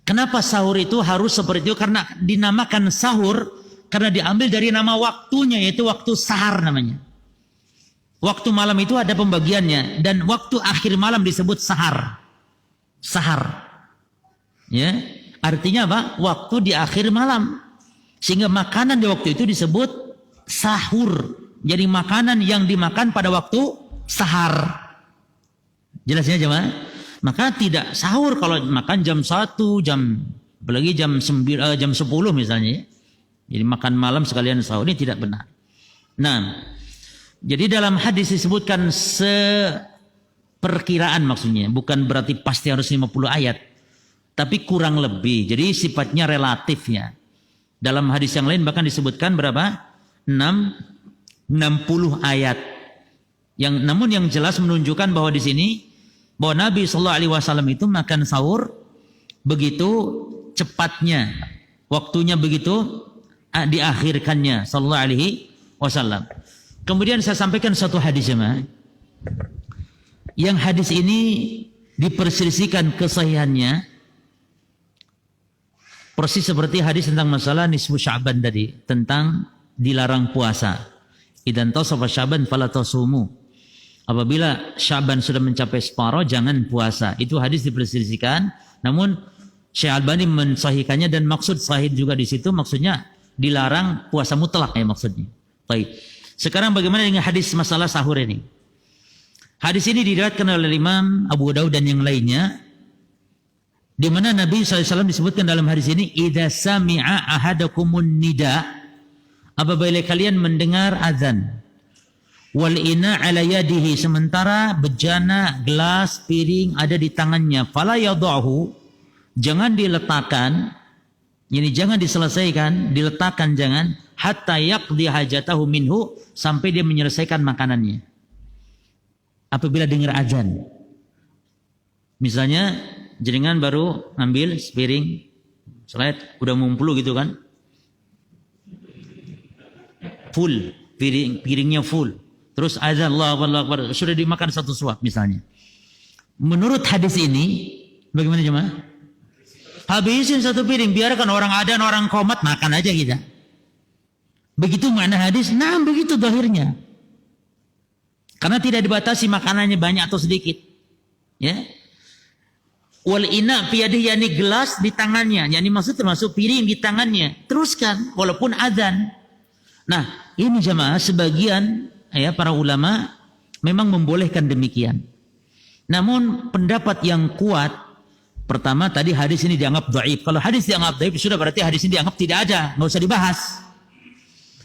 Kenapa sahur itu harus seperti itu? Karena dinamakan sahur karena diambil dari nama waktunya, yaitu waktu sahar namanya. Waktu malam itu ada pembagiannya, dan waktu akhir malam disebut sahar. Sahar. Ya, artinya apa? Waktu di akhir malam. Sehingga makanan di waktu itu disebut sahur. Jadi makanan yang dimakan pada waktu sahar. Jelasnya jemaah? Maka tidak sahur kalau makan jam 1, apalagi jam 10 misalnya. Jadi makan malam sekalian sahur, ini tidak benar. Nah, jadi dalam hadis disebutkan seperkiraan maksudnya, bukan berarti pasti harus 50 ayat, tapi kurang lebih. Jadi sifatnya relatif ya. Dalam hadis yang lain bahkan disebutkan berapa? 60 ayat. Namun yang jelas menunjukkan bahwa di sini bahwa Nabi SAW itu makan sahur begitu cepatnya. Waktunya begitu diakhirkannya sallallahu alaihi wasallam. Kemudian saya sampaikan satu hadis jemaah. Yang hadis ini diperselisihkan kesahihannya persis seperti hadis tentang masalah nisfu Sya'ban tadi, tentang dilarang puasa. Idan tasafa Sya'ban fala tasumu. Apabila Sya'ban sudah mencapai separuh jangan puasa. Itu hadis diperselisihkan. Namun Syekh Albani mensahihkannya dan maksud sahih juga di situ maksudnya dilarang puasa mutlak ya maksudnya. Baik. Sekarang bagaimana dengan hadis masalah sahur ini? Hadis ini diriwayatkan oleh Imam Abu Daud dan yang lainnya, di mana Nabi SAW disebutkan dalam hadis ini, idza sami'a ahadakumun nida, apabila kalian mendengar azan, wal ina ala yadihi, sementara bejana, gelas, piring ada di tangannya, fala yadhahu, jangan diletakkan, ini jangan diselesaikan, diletakkan jangan, hatta yaqdi hajatahu minhu, sampai dia menyelesaikan makanannya. Apabila dengar azan, misalnya jenengan baru ambil sepiring, udah ngumpul gitu kan, full piringnya full, terus azan Allahu Akbar, sudah dimakan satu suap misalnya. Menurut hadis ini bagaimana jemaah? Habisin satu piring, biarkan orang adzan, orang qomat makan aja kita. Begitu makna hadis, nah begitu zahirnya. Karena tidak dibatasi makanannya banyak atau sedikit. Ya. Wal ina piyadih, yani gelas di tangannya. Yani maksud termasuk piring di tangannya. Teruskan walaupun azan. Nah, ini jemaah sebagian ya para ulama memang membolehkan demikian. Namun pendapat yang kuat, pertama tadi hadis ini dianggap dhaif. Kalau hadis dianggap dhaif sudah berarti hadis ini dianggap tidak ada, enggak usah dibahas.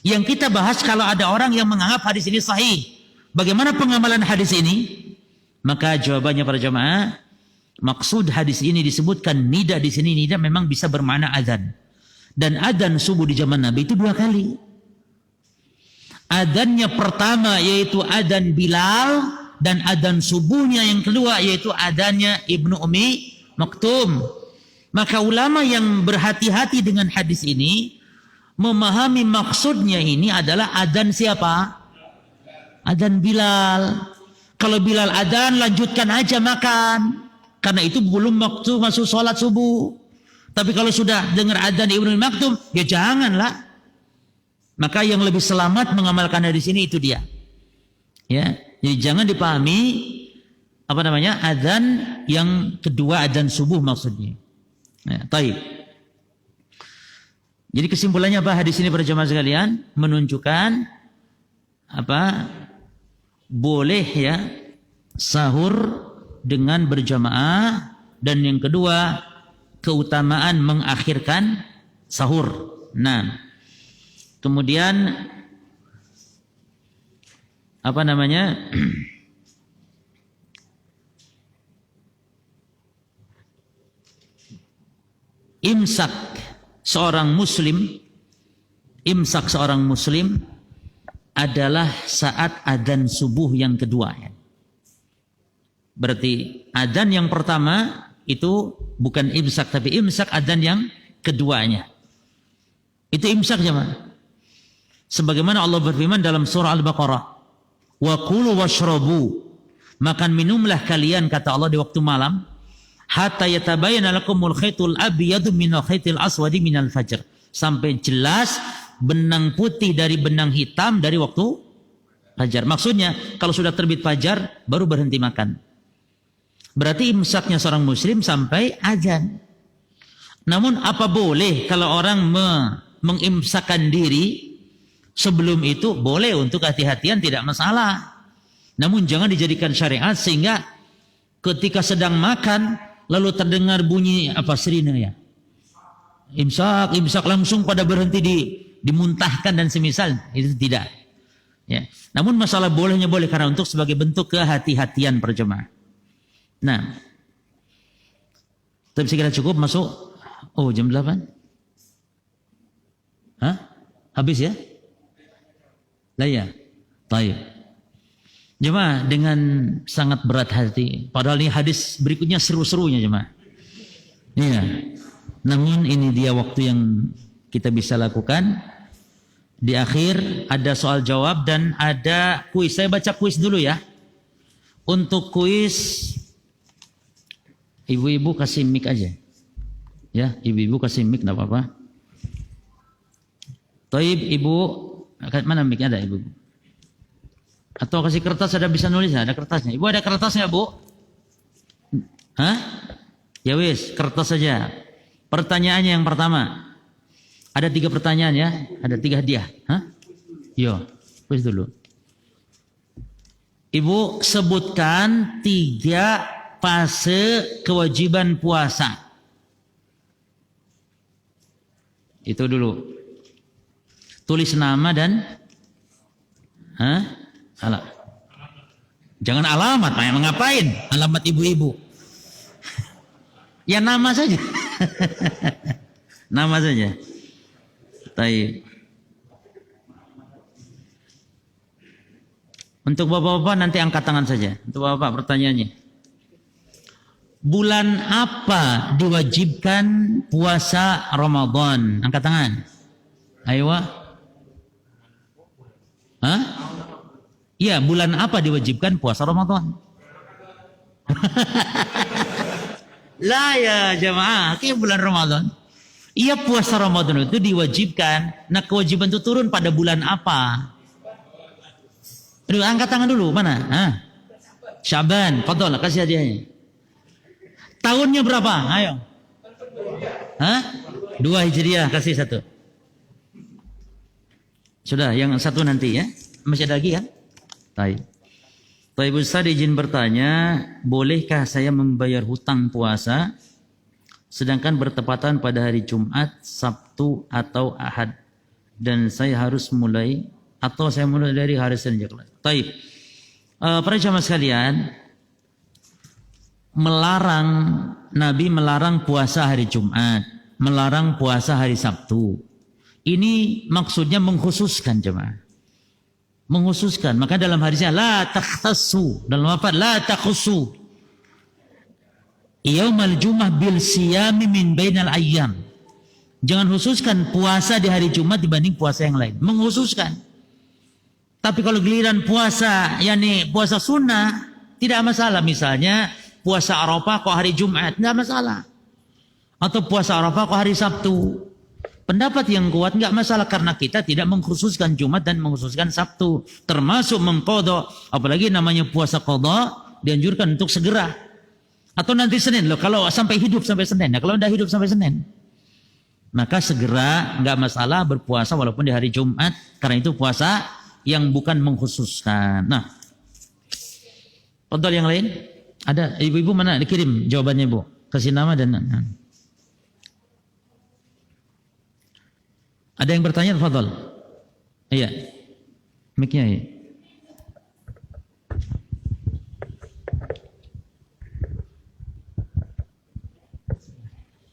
Yang kita bahas kalau ada orang yang menganggap hadis ini sahih. Bagaimana pengamalan hadis ini? Maka jawabannya para jemaah, maksud hadis ini disebutkan nida di sini, nida memang bisa bermakna azan. Dan azan subuh di zaman Nabi itu 2 kali. Azannya pertama yaitu azan Bilal, dan azan subuhnya yang kedua yaitu azannya Ibnu Ummi Maktum. Maka ulama yang berhati-hati dengan hadis ini memahami maksudnya ini adalah azan siapa? Adzan Bilal. Kalau Bilal adzan, lanjutkan aja makan. Karena itu belum waktu masuk sholat subuh. Tapi kalau sudah dengar adzan Ibnu Maktum, ya janganlah. Maka yang lebih selamat mengamalkan hadis ini itu dia. Ya, jadi jangan dipahami adzan yang kedua, adzan subuh maksudnya. Ya, taib. Jadi kesimpulannya apa hadis ini para jemaah sekalian? Menunjukkan boleh ya sahur dengan berjamaah, dan yang kedua keutamaan mengakhirkan sahur. Nah, kemudian imsak seorang muslim adalah saat adzan subuh yang kedua. Berarti adzan yang pertama itu bukan imsak, tapi imsak adzan yang keduanya. Itu imsak jemaah. Sebagaimana Allah berfirman dalam surah Al-Baqarah, wa kulu washrabu, makan minumlah kalian kata Allah di waktu malam, hatta yatabayyana lakumul khaytul abyadu minal khaytil aswadi minal fajr, sampai jelas benang putih dari benang hitam dari waktu fajar. Maksudnya kalau sudah terbit fajar baru berhenti makan. Berarti imsaknya seorang muslim sampai azan. Namun apa boleh kalau orang mengimsakkan diri sebelum itu? Boleh, untuk hati-hatian tidak masalah. Namun jangan dijadikan syariat sehingga ketika sedang makan lalu terdengar bunyi sirine ya. Imsak langsung pada berhenti dimuntahkan dan semisal, itu tidak. Ya. Namun masalah bolehnya boleh karena untuk sebagai bentuk kehati-hatian perjemaah. Nah, tapi sekira cukup masuk. Oh, jam 8? Hah? Habis ya? Lah ya. Baik. Jemaah dengan sangat berat hati. Padahal ini hadis berikutnya seru-serunya jemaah. Iya. Namun ini dia waktu yang kita bisa lakukan. Di akhir ada soal jawab dan ada kuis. Saya baca kuis dulu ya. Untuk kuis, ibu-ibu kasih mic aja. Ya, ibu-ibu kasih mic, enggak apa-apa. Taib, ibu, mana mic ada ibu? Atau kasih kertas, ada bisa nulis, ada kertasnya. Ibu ada kertasnya, Bu? Hah? Ya wis, kertas saja. Pertanyaannya yang pertama. Ada 3 pertanyaan ya, ada 3 hadiah. Hah? Yo, wis dulu. Ibu sebutkan 3 fase kewajiban puasa. Itu dulu. Tulis nama dan jangan alamat, Pak. Mengapain? Alamat ibu-ibu. Ya nama saja. Nama saja. Baik. Untuk bapak-bapak nanti angkat tangan saja. Untuk bapak pertanyaannya. Bulan apa diwajibkan puasa Ramadan? Angkat tangan. Ayo. Hah? Iya, bulan apa diwajibkan puasa Ramadan? Lah ya jamaah, kayak bulan Ramadan. Iya, puasa Ramadan itu diwajibkan. Nah, kewajiban itu turun pada bulan apa? Aduh, angkat tangan dulu. Mana? Syaban. Fadol, kasih hadiahnya. Tahunnya berapa? Ayo. 2 Hijriah, kasih 1. Sudah, yang 1 nanti ya. Masih ada lagi kan? Baik. Taib Ustaz izin bertanya, bolehkah saya membayar hutang puasa sedangkan bertepatan pada hari Jumat, Sabtu atau Ahad dan saya mulai dari hari Senin. Taib. Para jamaah sekalian, Nabi melarang puasa hari Jumat, melarang puasa hari Sabtu. Ini maksudnya mengkhususkan jemaah. Mengkhususkan. Maka dalam hadisnya la takhtassu, dalam lafaz la takhussu yaumal jum'ah bil siyami min bainal ayyam. Jangan khususkan puasa di hari Jumat dibanding puasa yang lain. Mengkhususkan. Tapi kalau giliran puasa, yakni puasa sunnah, tidak masalah. Misalnya puasa Arafah kok hari Jumat, tidak masalah. Atau puasa Arafah kok hari Sabtu. Pendapat yang kuat nggak masalah karena kita tidak mengkhususkan Jumat dan mengkhususkan Sabtu, termasuk mengqadha, apalagi namanya puasa qadha dianjurkan untuk segera. Atau nanti Senin loh, kalau sampai hidup sampai Senin. Nah, kalau udah hidup sampai Senin, maka segera nggak masalah berpuasa walaupun di hari Jumat karena itu puasa yang bukan mengkhususkan. Nah, yang lain ada ibu-ibu mana dikirim jawabannya Bu, kasih nama dan ada yang bertanya, Fadol. Iya. Mic-nya ya.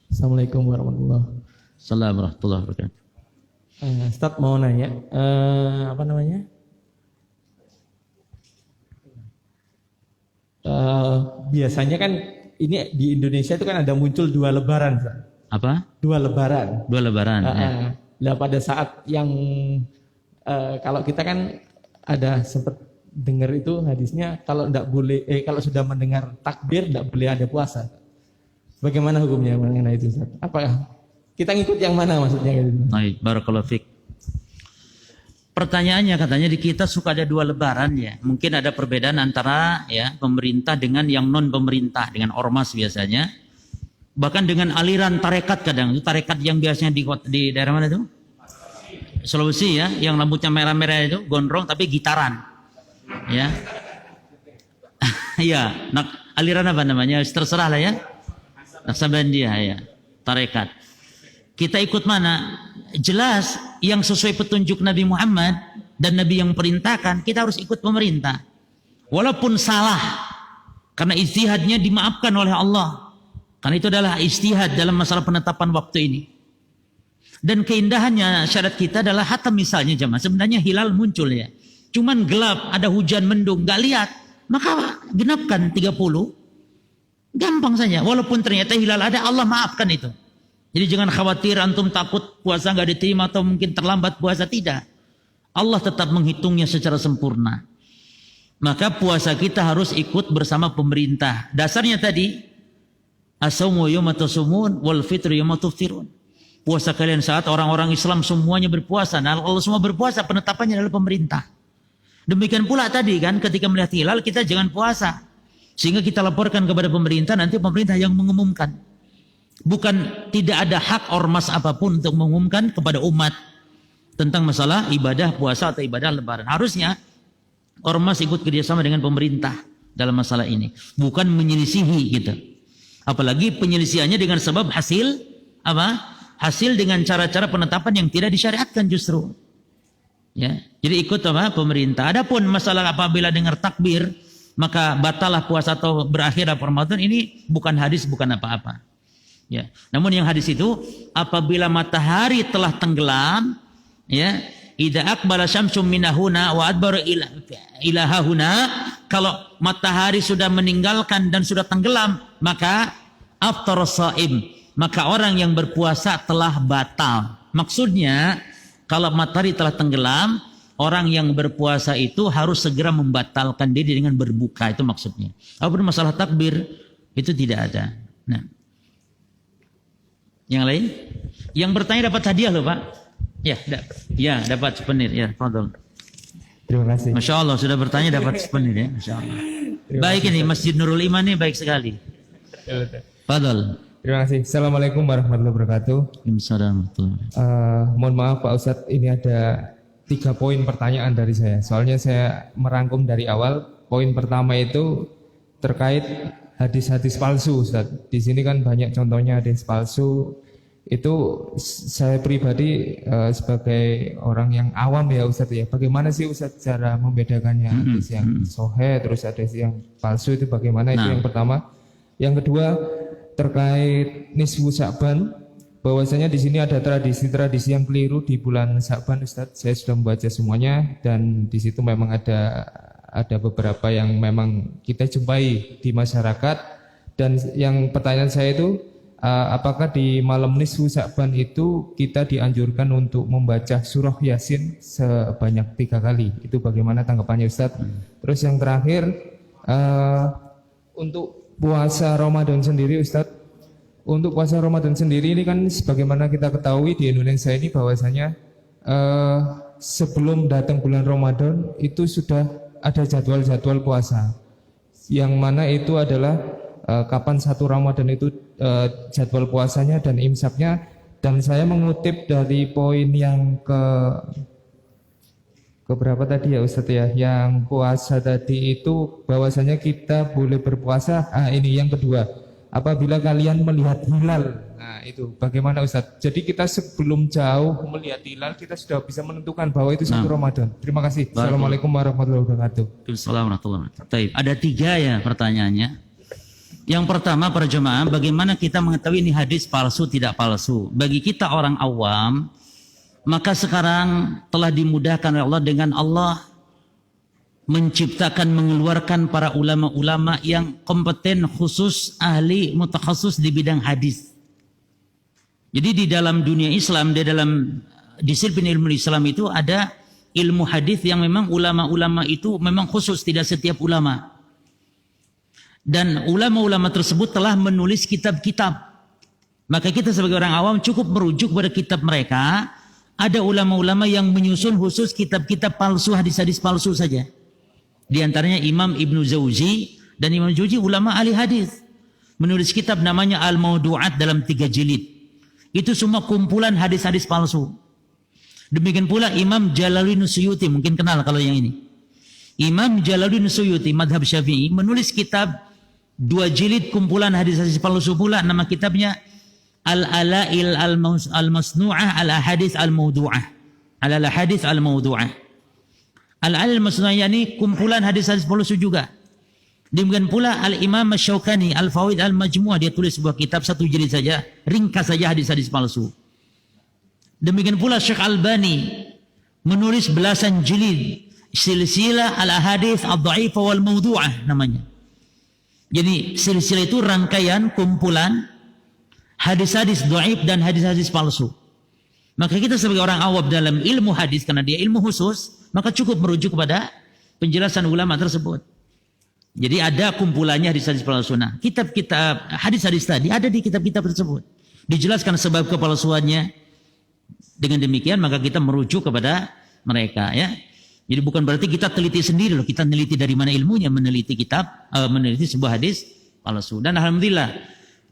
Assalamualaikum warahmatullahi wabarakatuh. Assalamualaikum warahmatullahi wabarakatuh. Ustaz mau nanya, apa namanya? Biasanya kan ini di Indonesia itu kan ada muncul 2 lebaran, Ustaz. Apa? 2 lebaran. 2 lebaran. Ya. Nah, pada saat yang kalau kita kan ada sempat dengar itu hadisnya kalau kalau sudah mendengar takbir tidak boleh ada puasa. Bagaimana hukumnya mengenai itu, Ustaz? Apakah kita ngikut yang mana maksudnya? Baik, barakallahu fiik. Pertanyaannya katanya di kita suka ada 2 lebaran ya. Mungkin ada perbedaan antara ya pemerintah dengan yang non pemerintah, dengan ormas biasanya. Bahkan dengan aliran tarekat kadang. Itu tarekat yang biasanya di daerah mana itu? Sulawesi ya, yang rambutnya merah-merah itu, gondrong tapi gitaran. Ya. Iya, aliran apa namanya? Terserah lah ya. Naksabandia ya, tarekat. Kita ikut mana? Jelas yang sesuai petunjuk Nabi Muhammad dan Nabi yang perintahkan, kita harus ikut pemerintah. Walaupun salah, karena ijtihadnya dimaafkan oleh Allah. Karena itu adalah ijtihad dalam masalah penetapan waktu ini. Dan keindahannya syarat kita adalah hatta misalnya jemaah, sebenarnya hilal muncul ya. Cuman gelap, ada hujan mendung, gak lihat. Maka genapkan 30. Gampang saja. Walaupun ternyata hilal ada, Allah maafkan itu. Jadi jangan khawatir antum takut puasa nggak diterima atau mungkin terlambat puasa, tidak. Allah tetap menghitungnya secara sempurna. Maka puasa kita harus ikut bersama pemerintah. Dasarnya tadi, as-sawmu yawma tasumun wal fitru yawma tuftirun. Puasa kalian saat orang-orang Islam semuanya berpuasa. Nah, Allah semua berpuasa, penetapannya adalah pemerintah. Demikian pula tadi kan, ketika melihat hilal kita jangan puasa. Sehingga kita laporkan kepada pemerintah, nanti pemerintah yang mengumumkan. Bukan tidak ada hak ormas apapun untuk mengumumkan kepada umat tentang masalah ibadah puasa atau ibadah lebaran. Harusnya ormas ikut kerjasama dengan pemerintah dalam masalah ini, bukan menyelisihi gitu. Apalagi penyelisihannya dengan sebab hasil apa? Hasil dengan cara-cara penetapan yang tidak disyariatkan justru. Ya, jadi ikut apa? Pemerintah. Adapun masalah apabila dengar takbir maka batalah puasa atau berakhir Ramadan, ini bukan hadis, bukan apa-apa. Ya. Namun yang hadis itu apabila matahari telah tenggelam, ya, idza aqbala syamsum minahuna wa adbara ilahahuna, kalau matahari sudah meninggalkan dan sudah tenggelam, maka aftara shaim, maka orang yang berpuasa telah batal. Maksudnya kalau matahari telah tenggelam, orang yang berpuasa itu harus segera membatalkan diri dengan berbuka, itu maksudnya. Apapun masalah takbir itu tidak ada. Nah, yang lain? Yang bertanya dapat hadiah loh Pak. Ya, dapat souvenir. Ya, fadhol. Terima kasih. Masya Allah sudah bertanya dapat souvenir ya. Masya Allah. Baik ini Masjid Nurul Iman ini baik sekali. Fadhol. Terima kasih. Assalamualaikum warahmatullahi wabarakatuh. Waalaikumsalam. Mohon maaf Pak Ustadz, ini ada 3 poin pertanyaan dari saya. Soalnya saya merangkum dari awal. Poin pertama itu terkait hadis-hadis palsu, Ustaz. Di sini kan banyak contohnya hadis palsu. Itu saya pribadi sebagai orang yang awam ya Ustaz ya. Bagaimana sih Ustaz cara membedakannya hadis yang sahih terus hadis yang palsu itu bagaimana? Itu yang pertama. Yang kedua terkait nisfu Sya'ban, bahwasanya di sini ada tradisi-tradisi yang keliru di bulan Sya'ban Ustaz. Saya sudah membaca semuanya dan di situ memang ada beberapa yang memang kita jumpai di masyarakat. Dan yang pertanyaan saya itu apakah di malam nisfu Sya'ban itu kita dianjurkan untuk membaca surah Yasin sebanyak 3 kali? Itu bagaimana tanggapannya Ustaz? Terus yang terakhir untuk puasa Ramadan sendiri Ustaz. Untuk puasa Ramadan sendiri ini kan sebagaimana kita ketahui di Indonesia ini bahwasanya sebelum datang bulan Ramadan itu sudah ada jadwal-jadwal puasa. Yang mana itu adalah kapan 1 Ramadan itu jadwal puasanya dan imsaknya. Dan saya mengutip dari poin yang ke berapa tadi ya Ustaz ya, yang puasa tadi itu bahwasanya kita boleh berpuasa. Ini yang kedua, apabila kalian melihat hilal. Nah itu bagaimana Ustaz? Jadi kita sebelum jauh melihat hilal kita sudah bisa menentukan bahwa itu 1 Ramadan. Terima kasih. Assalamualaikum warahmatullahi wabarakatuh. Waalaikumsalam warahmatullahi wabarakatuh. Ada 3 ya pertanyaannya. Yang pertama para jemaah, bagaimana kita mengetahui ini hadis palsu tidak palsu? Bagi kita orang awam, maka sekarang telah dimudahkan oleh Allah dengan Allah menciptakan, mengeluarkan para ulama-ulama yang kompeten, khusus, ahli, mutakhasis di bidang hadis. Jadi di dalam dunia Islam, di dalam disiplin ilmu Islam itu ada ilmu hadis yang memang ulama-ulama itu memang khusus, tidak setiap ulama. Dan ulama-ulama tersebut telah menulis kitab-kitab. Maka kita sebagai orang awam cukup merujuk pada kitab mereka. Ada ulama-ulama yang menyusun khusus kitab-kitab palsu, hadis-hadis palsu saja. Di antaranya Imam Ibnu Jauzi, dan Imam Jauzi ulama ahli hadis. Menulis kitab namanya Al-Mawdu'at dalam 3 jilid. Itu semua kumpulan hadis-hadis palsu. Demikian pula Imam Jalaluddin Suyuti, mungkin kenal kalau yang ini. Imam Jalaluddin Suyuti, madhab Syafi'i, menulis kitab 2 jilid kumpulan hadis-hadis palsu pula. Nama kitabnya Al-Alail Al-Masnu'ah Al-Ahadis Al-Mawdu'ah. Al-Ahadis Al-Mawdu'ah. Al-Alail Al-Masnu'ah ini kumpulan hadis-hadis palsu juga. Demikian pula Al-Imam Asy-Syaukani Al-Fawaid Al-Majmu'ah, dia tulis sebuah kitab 1 jilid saja, ringkas saja hadis-hadis palsu. Demikian pula Syekh Albani menulis belasan jilid Silsilah Al-Ahadis Ad-Dha'ifah wal Mawdu'ah namanya. Jadi silsilah itu rangkaian kumpulan hadis-hadis dhaif dan hadis-hadis palsu. Maka kita sebagai orang awam dalam ilmu hadis, karena dia ilmu khusus, maka cukup merujuk kepada penjelasan ulama tersebut. Jadi ada kumpulannya hadis-hadis palsu. Nah, kitab-kitab hadis-hadis tadi ada di kitab-kitab tersebut. Dijelaskan sebab kepalsuannya. Dengan demikian maka kita merujuk kepada mereka, ya. Jadi bukan berarti kita teliti sendiri loh, kita meneliti dari mana ilmunya, meneliti meneliti sebuah hadis palsu. Dan alhamdulillah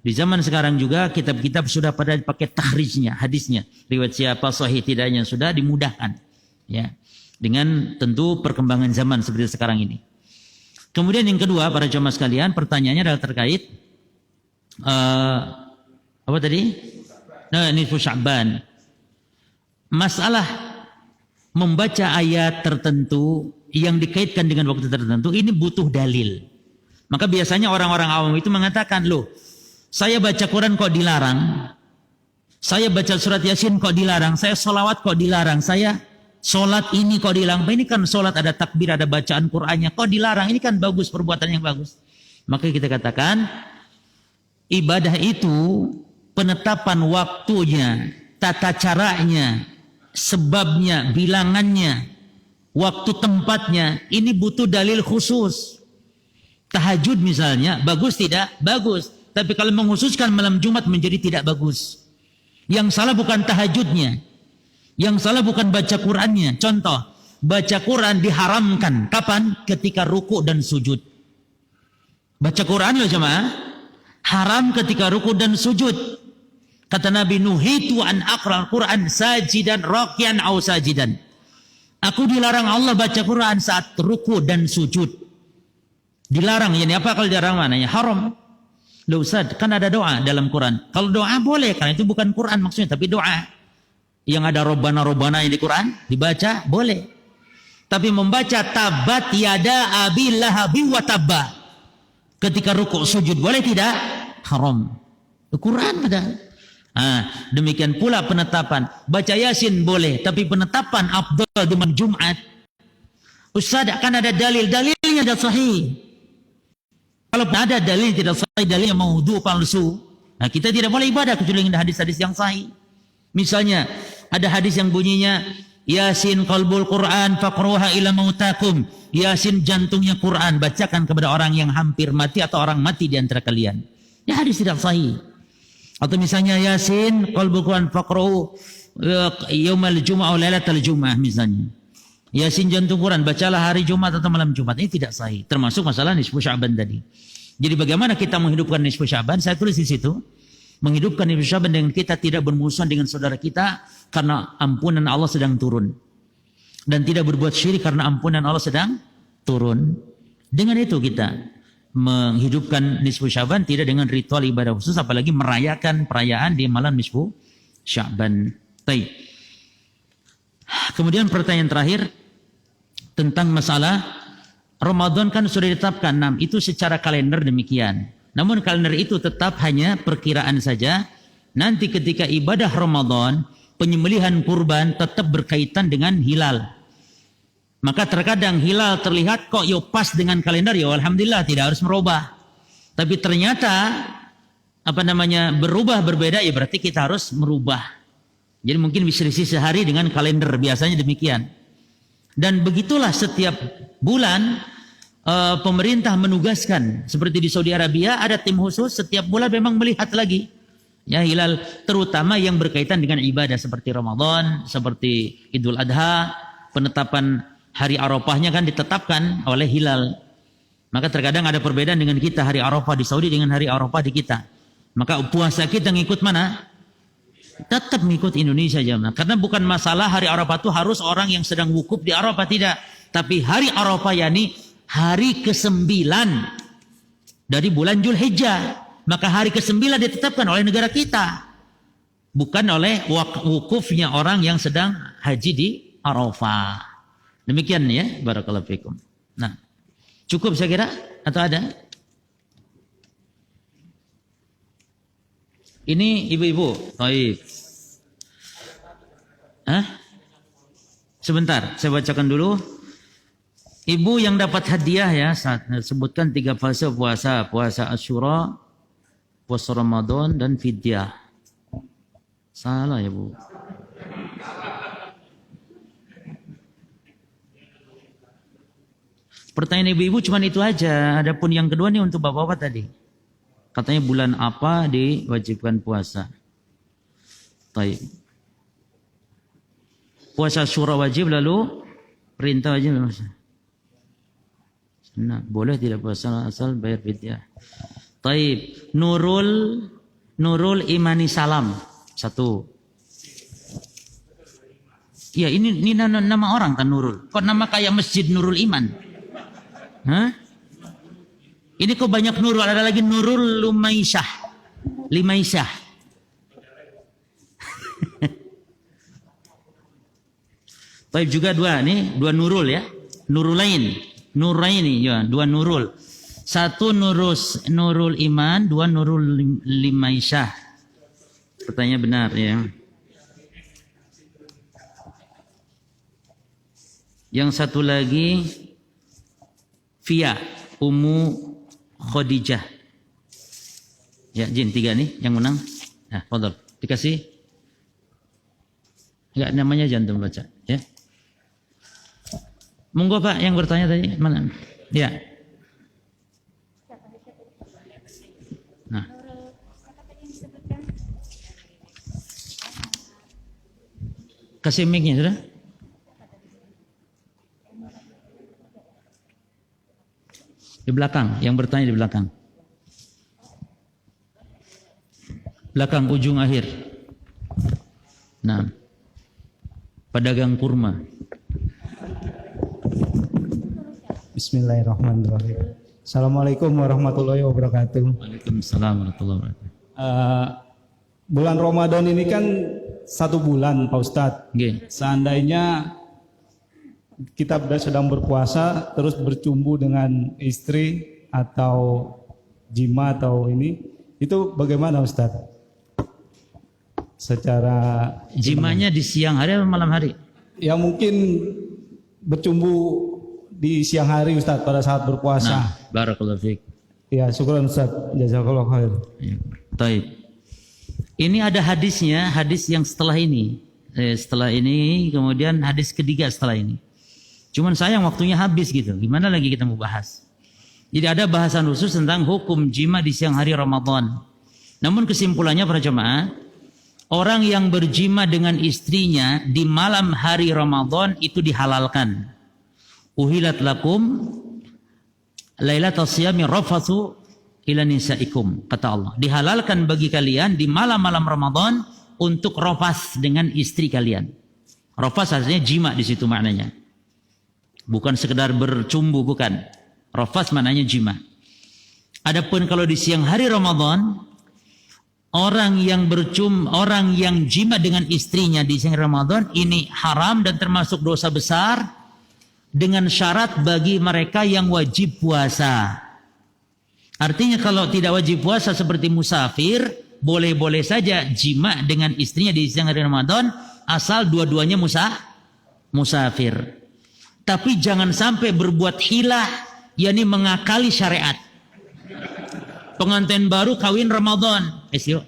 di zaman sekarang juga kitab-kitab sudah pada pakai tahrijnya, hadisnya, riwayat siapa, sahih tidaknya sudah dimudahkan, ya. Dengan tentu perkembangan zaman seperti sekarang ini. Kemudian yang kedua, para jemaah sekalian, pertanyaannya adalah terkait apa tadi? Nah, nisfu Sya'ban. Masalah membaca ayat tertentu yang dikaitkan dengan waktu tertentu ini butuh dalil. Maka biasanya orang-orang awam itu mengatakan, loh, saya baca Quran kok dilarang, saya baca surat Yasin kok dilarang, saya sholawat kok dilarang, saya sholat ini kok dilarang. Ini kan sholat ada takbir, ada bacaan Qurannya, kok dilarang? Ini kan bagus, perbuatan yang bagus. Maka kita katakan ibadah itu penetapan waktunya, tata caranya, sebabnya, bilangannya, waktu tempatnya, ini butuh dalil khusus. Tahajud misalnya, bagus tidak? Bagus. Tapi kalau mengkhususkan malam Jumat menjadi tidak bagus. Yang salah bukan tahajudnya. Yang salah bukan baca Qurannya. Contoh, baca Quran diharamkan. Kapan? Ketika ruku dan sujud. Baca Quran loh jemaah. Haram ketika ruku dan sujud. Kata Nabi, nuhitu an aqra'al Quran sajidan raqiyan aw sajidan. Aku dilarang Allah baca Quran saat ruku dan sujud. Dilarang, yani apa kalau dilarang mananya? Haram. Loh Ustaz, kan ada doa dalam Quran. Kalau doa boleh, karena itu bukan Quran maksudnya, tapi doa. Yang ada robana-robana yang di Quran, dibaca, boleh. Tapi membaca tabat yada abi lahabi wa tabba. Ketika ruku sujud, boleh tidak? Haram. Quran padahal. Demikian pula penetapan baca Yasin boleh, tapi penetapan afdal di malam Jumat, Ustaz kan ada dalilnya tidak sahih. Kalau ada dalil tidak sahih, dalil yang maudhu palsu, kita tidak boleh ibadah kecuali dengan hadis-hadis yang sahih. Misalnya ada hadis yang bunyinya Yasin qalbul Quran faqruha ila mautakum. Yasin jantungnya Quran, bacakan kepada orang yang hampir mati atau orang mati di antara kalian. Ya hadis tidak sahih. Atau misalnya Yasin qalbul Quran faqruhu yaumal jumu'ah lailatal jumu'ah misalnya. Yasin jantung Quran, bacalah hari Jumat atau malam Jumat. Ini tidak sahih. Termasuk masalah nisfu Sya'ban tadi. Jadi bagaimana kita menghidupkan nisfu Sya'ban? Saya tulis di situ. Menghidupkan nisfu Sya'ban dengan kita tidak bermusuhan dengan saudara kita karena ampunan Allah sedang turun. Dan tidak berbuat syirik karena ampunan Allah sedang turun. Dengan itu kita menghidupkan nisfu Sya'ban, tidak dengan ritual ibadah khusus, apalagi merayakan perayaan di malam nisfu Sya'ban. Baik. Kemudian pertanyaan terakhir tentang masalah Ramadan kan sudah ditetapkan 6, itu secara kalender demikian. Namun kalender itu tetap hanya perkiraan saja. Nanti ketika ibadah Ramadan, penyembelihan kurban tetap berkaitan dengan hilal. Maka terkadang hilal terlihat kok pas dengan kalender, ya alhamdulillah tidak harus merubah. Tapi ternyata berubah berbeda, ya berarti kita harus merubah. Jadi mungkin selisih sehari dengan kalender, biasanya demikian. Dan begitulah setiap bulan pemerintah menugaskan, seperti di Saudi Arabia ada tim khusus setiap bulan memang melihat lagi ya hilal, terutama yang berkaitan dengan ibadah seperti Ramadan, seperti Idul Adha, penetapan hari Arafahnya kan ditetapkan oleh hilal. Maka terkadang ada perbedaan dengan kita, hari Arafah di Saudi dengan hari Arafah di kita. Maka puasa kita ngikut mana? Tetap ngikut Indonesia jemaah. Karena bukan masalah hari Arafah itu harus orang yang sedang wukuf di Arafah, tidak. Tapi hari Arafah yakni hari ke-9 dari bulan Zulhijjah. Maka hari ke-9 ditetapkan oleh negara kita. Bukan oleh wukufnya orang yang sedang haji di Arafah. Demikian ya, barakallahu fikum. Nah, cukup saya kira atau ada? Ini ibu-ibu. Baik. Sebentar, saya bacakan dulu. Ibu yang dapat hadiah ya, sebutkan 3 fase puasa. Puasa Asyura, puasa Ramadan, dan fidyah. Salah ya Bu. Pertanyaan ibu-ibu cuma itu aja. Adapun yang kedua nih untuk bapak-bapak tadi. Katanya bulan apa diwajibkan puasa. Baik. Puasa Syura wajib lalu perintah wajib. Nah, boleh tidak puasa asal bayar fidyah. Taib. Nurul Imani Salam. 1. Ya ini nama orang kan Nurul. Kok nama kayak Masjid Nurul Iman? Hah? Ini kok banyak Nurul, ada lagi Nurul Limaisyah. Baik juga dua Nurul ya. Nuraini ya, 2 Nurul. 1 Nurul Iman, 2 Nurul Limaisyah. Pertanyaan benar ya. Yang satu lagi Fia Ummu Khadijah. Ya, Jin 3 nih yang menang. Nah, fadhal. Dikasih. Enggak namanya jangan baca, ya. Monggo Pak yang bertanya tadi mana? Ya. Nah. Kasih mic-nya sudah? Di belakang, yang bertanya di belakang. Belakang ujung akhir. Nah. Pedagang kurma. Bismillahirrahmanirrahim. Assalamualaikum warahmatullahi wabarakatuh. Waalaikumsalam warahmatullahi wabarakatuh. Bulan Ramadan ini kan 1 bulan Pak Ustadz. Nggih. Seandainya kita sedang berpuasa terus bercumbu dengan istri atau jima atau ini, itu bagaimana Ustadz? Secara Jimanya di siang hari atau malam hari? ya mungkin bercumbu di siang hari Ustadz pada saat berpuasa. Nah, barakallahu fiik. Ya, syukuran Ustadz. Jazakallah khair. Ya, taib. Ini ada hadisnya, hadis yang setelah ini. Setelah ini, kemudian hadis ketiga setelah ini. Cuman sayang waktunya habis gitu. Gimana lagi kita mau bahas? Jadi ada bahasan khusus tentang hukum jima di siang hari Ramadan. Namun kesimpulannya para jemaah, orang yang berjima dengan istrinya di malam hari Ramadan itu dihalalkan. Uhilat lakum lailatul siyami rafathu ila nisaikum, kata Allah. Dihalalkan bagi kalian di malam-malam Ramadan untuk rafas dengan istri kalian. Rafas artinya jima di situ maknanya. Bukan sekedar bercumbu, bukan. Rafas maknanya jima. Adapun kalau di siang hari Ramadan, orang yang jima dengan istrinya di siang Ramadan ini haram dan termasuk dosa besar dengan syarat bagi mereka yang wajib puasa. Artinya kalau tidak wajib puasa seperti musafir, boleh-boleh saja jima dengan istrinya di siang hari Ramadan asal dua-duanya musafir. Tapi jangan sampai berbuat hilah, yakni mengakali syariat. Pengantin baru kawin Ramadan. Yuk.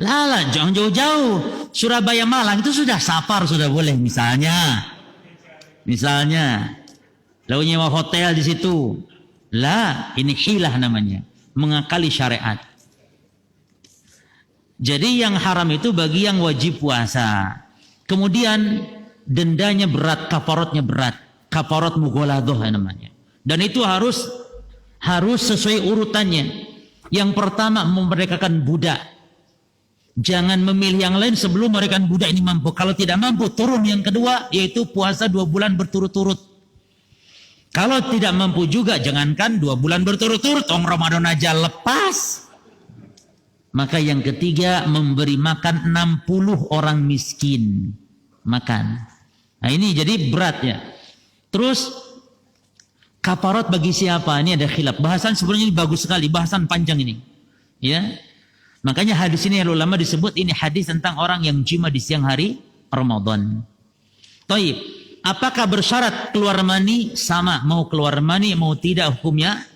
Lala, jangan jauh-jauh. Surabaya Malang itu sudah safar, sudah boleh misalnya. Lalu nyewa hotel di situ. Lah, ini hilah namanya. Mengakali syariat. Jadi yang haram itu bagi yang wajib puasa. Kemudian dendanya berat, kafaratnya berat. Kafarat mughaladah namanya. Dan itu harus sesuai urutannya. Yang pertama memerdekakan budak. Jangan memilih yang lain sebelum memerdekakan budak ini mampu. Kalau tidak mampu, turun yang kedua, yaitu puasa 2 bulan berturut-turut. Kalau tidak mampu juga, jangankan 2 bulan berturut-turut, Ramadan aja lepas. Maka yang ketiga, memberi makan 60 orang miskin. Makan. Nah ini jadi beratnya. Terus kafarat bagi siapa? Ini ada khilaf. Bahasan sebenarnya ini bagus sekali, bahasan panjang ini. Ya. Makanya hadis ini ulama disebut ini hadis tentang orang yang jima di siang hari Ramadan. Taib. Apakah bersyarat keluar mani? Sama, mau keluar mani mau tidak hukumnya?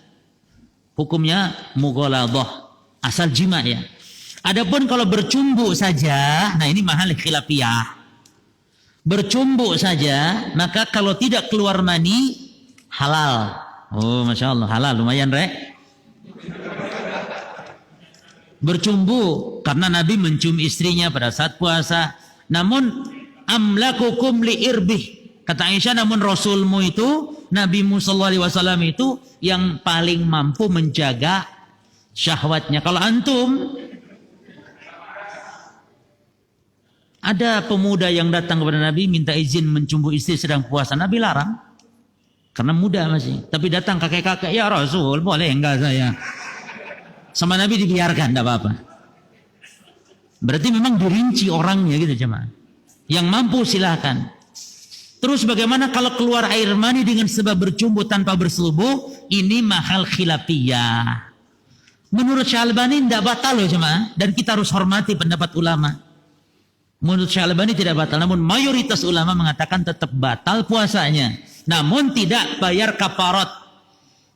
Hukumnya mughaladah, asal jima ya. Adapun kalau bercumbu saja, nah ini mahal khilafiyah. Bercumbu saja, maka kalau tidak keluar mani halal. Oh, masya Allah, halal lumayan rek. Bercumbu karena Nabi mencium istrinya pada saat puasa. Namun amlakukum li irbih. Kata Aisyah, namun Rasulmu itu, Nabi sallallahu alaihi wasallam itu yang paling mampu menjaga syahwatnya. Kalau antum, ada pemuda yang datang kepada Nabi minta izin mencumbu istri sedang puasa. Nabi larang. Karena muda masih. Tapi datang kakek-kakek, ya Rasul, boleh enggak saya? Sama Nabi dibiarkan, enggak apa-apa. Berarti memang dirinci orangnya gitu jemaah. Yang mampu silakan. Terus bagaimana kalau keluar air mani dengan sebab bercumbu tanpa berselubuh? Ini mahal khilafiyah. Menurut Syalbani tidak batal loh jemaah. Dan kita harus hormati pendapat ulama. Menurut Syalbani tidak batal, namun mayoritas ulama mengatakan tetap batal puasanya. Namun tidak bayar kafarat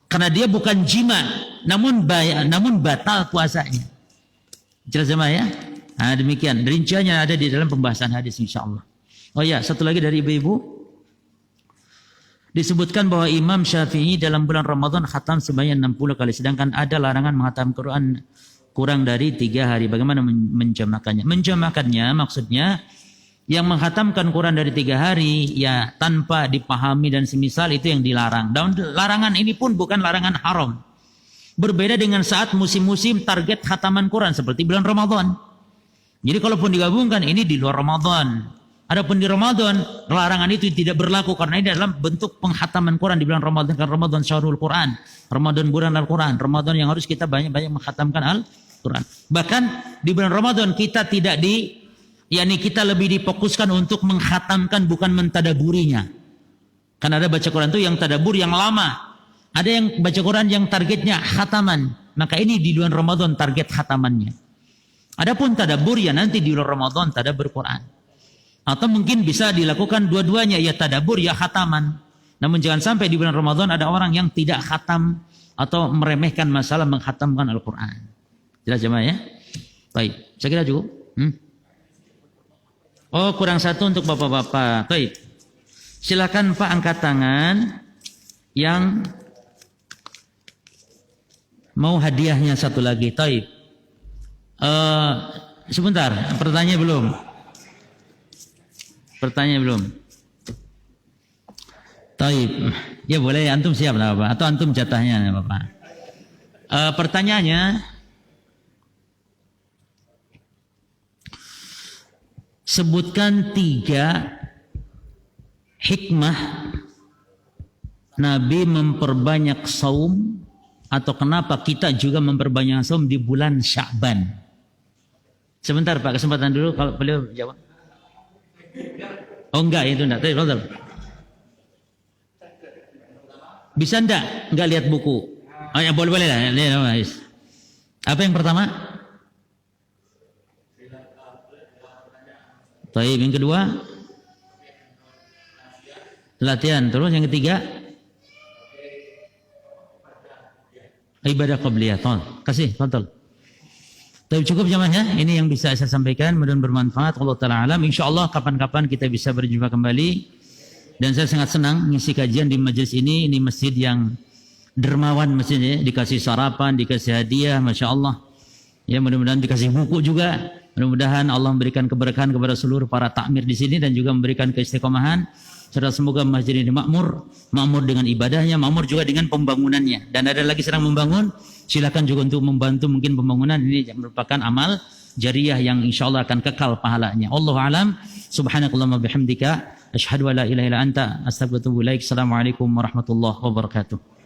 karena dia bukan jima, namun batal puasanya. Jelas jemaah ya? Nah, demikian. Rinciannya ada di dalam pembahasan hadis insyaallah. Oh ya, satu lagi dari ibu-ibu. Disebutkan bahwa Imam Syafi'i dalam bulan Ramadan khatam sebanyak 60 kali, sedangkan ada larangan menghatam Quran kurang dari 3 hari. Bagaimana menjamakannya? Menjamakannya maksudnya yang menghatamkan Quran dari 3 hari ya tanpa dipahami dan semisal itu yang dilarang. Dan larangan ini pun bukan larangan haram. Berbeda dengan saat musim-musim target khataman Quran seperti bulan Ramadan. Jadi kalaupun digabungkan ini di luar Ramadan. Adapun di Ramadan, larangan itu tidak berlaku karena ini adalah bentuk penghataman Quran di bulan Ramadan. Karena Ramadan syahrul Quran, Ramadan bulan Al-Quran, Ramadan yang harus kita banyak-banyak menghatamkan Al-Quran. Bahkan di bulan Ramadan kita tidak kita lebih difokuskan untuk menghatamkan bukan mentadaburinya. Karena ada baca Quran itu yang tadabur yang lama. Ada yang baca Quran yang targetnya khataman. Maka ini di bulan Ramadan target khatamannya. Adapun tadabur ya nanti di bulan Ramadan tadabur Quran. Atau mungkin bisa dilakukan dua-duanya, ya tadabur ya khataman. Namun jangan sampai di bulan Ramadan ada orang yang tidak khatam atau meremehkan masalah menghatamkan Al-Quran. Jelas jemaah ya? Baik, saya kira cukup. Oh, kurang satu untuk bapak-bapak. Baik, silakan Pak angkat tangan yang mau hadiahnya satu lagi. Baik. Sebentar, pertanyaan belum. Pertanyaan belum. Taib. Ya boleh, antum siap lah Bapak. Atau antum jatahnya Bapak. Pertanyaannya, sebutkan 3 hikmah Nabi memperbanyak saum, atau kenapa kita juga memperbanyak saum di bulan Sya'ban. Sebentar Pak, kesempatan dulu kalau beliau jawab. Oh enggak, itu enggak. Bisa enggak lihat buku? Oh ya boleh lah. Apa yang pertama? Baik, yang kedua? Latihan. Terus yang ketiga? Ibadah qabliyah. Kasih, tonton. Tapi cukup jamaahnya, ini yang bisa saya sampaikan, mudah-mudahan bermanfaat. Allah Ta'ala alam, insyaAllah kapan-kapan kita bisa berjumpa kembali. Dan saya sangat senang ngisi kajian di majelis ini masjid yang dermawan masjidnya, dikasih sarapan, dikasih hadiah, Masya Allah. Ya mudah-mudahan dikasih buku juga. Mudah-mudahan Allah memberikan keberkahan kepada seluruh para takmir di sini dan juga memberikan keistiqomahan. Serta semoga masjid ini makmur dengan ibadahnya, makmur juga dengan pembangunannya. Dan ada lagi sedang membangun, silakan juga untuk membantu mungkin pembangunan ini merupakan amal jariyah yang insyaallah akan kekal pahalanya. Allahu a'lam. Subhanakallahumma bihamdika asyhadu an la ilaha illa anta astaghfiruka wa atubu ilaik. Assalamualaikum warahmatullahi wabarakatuh.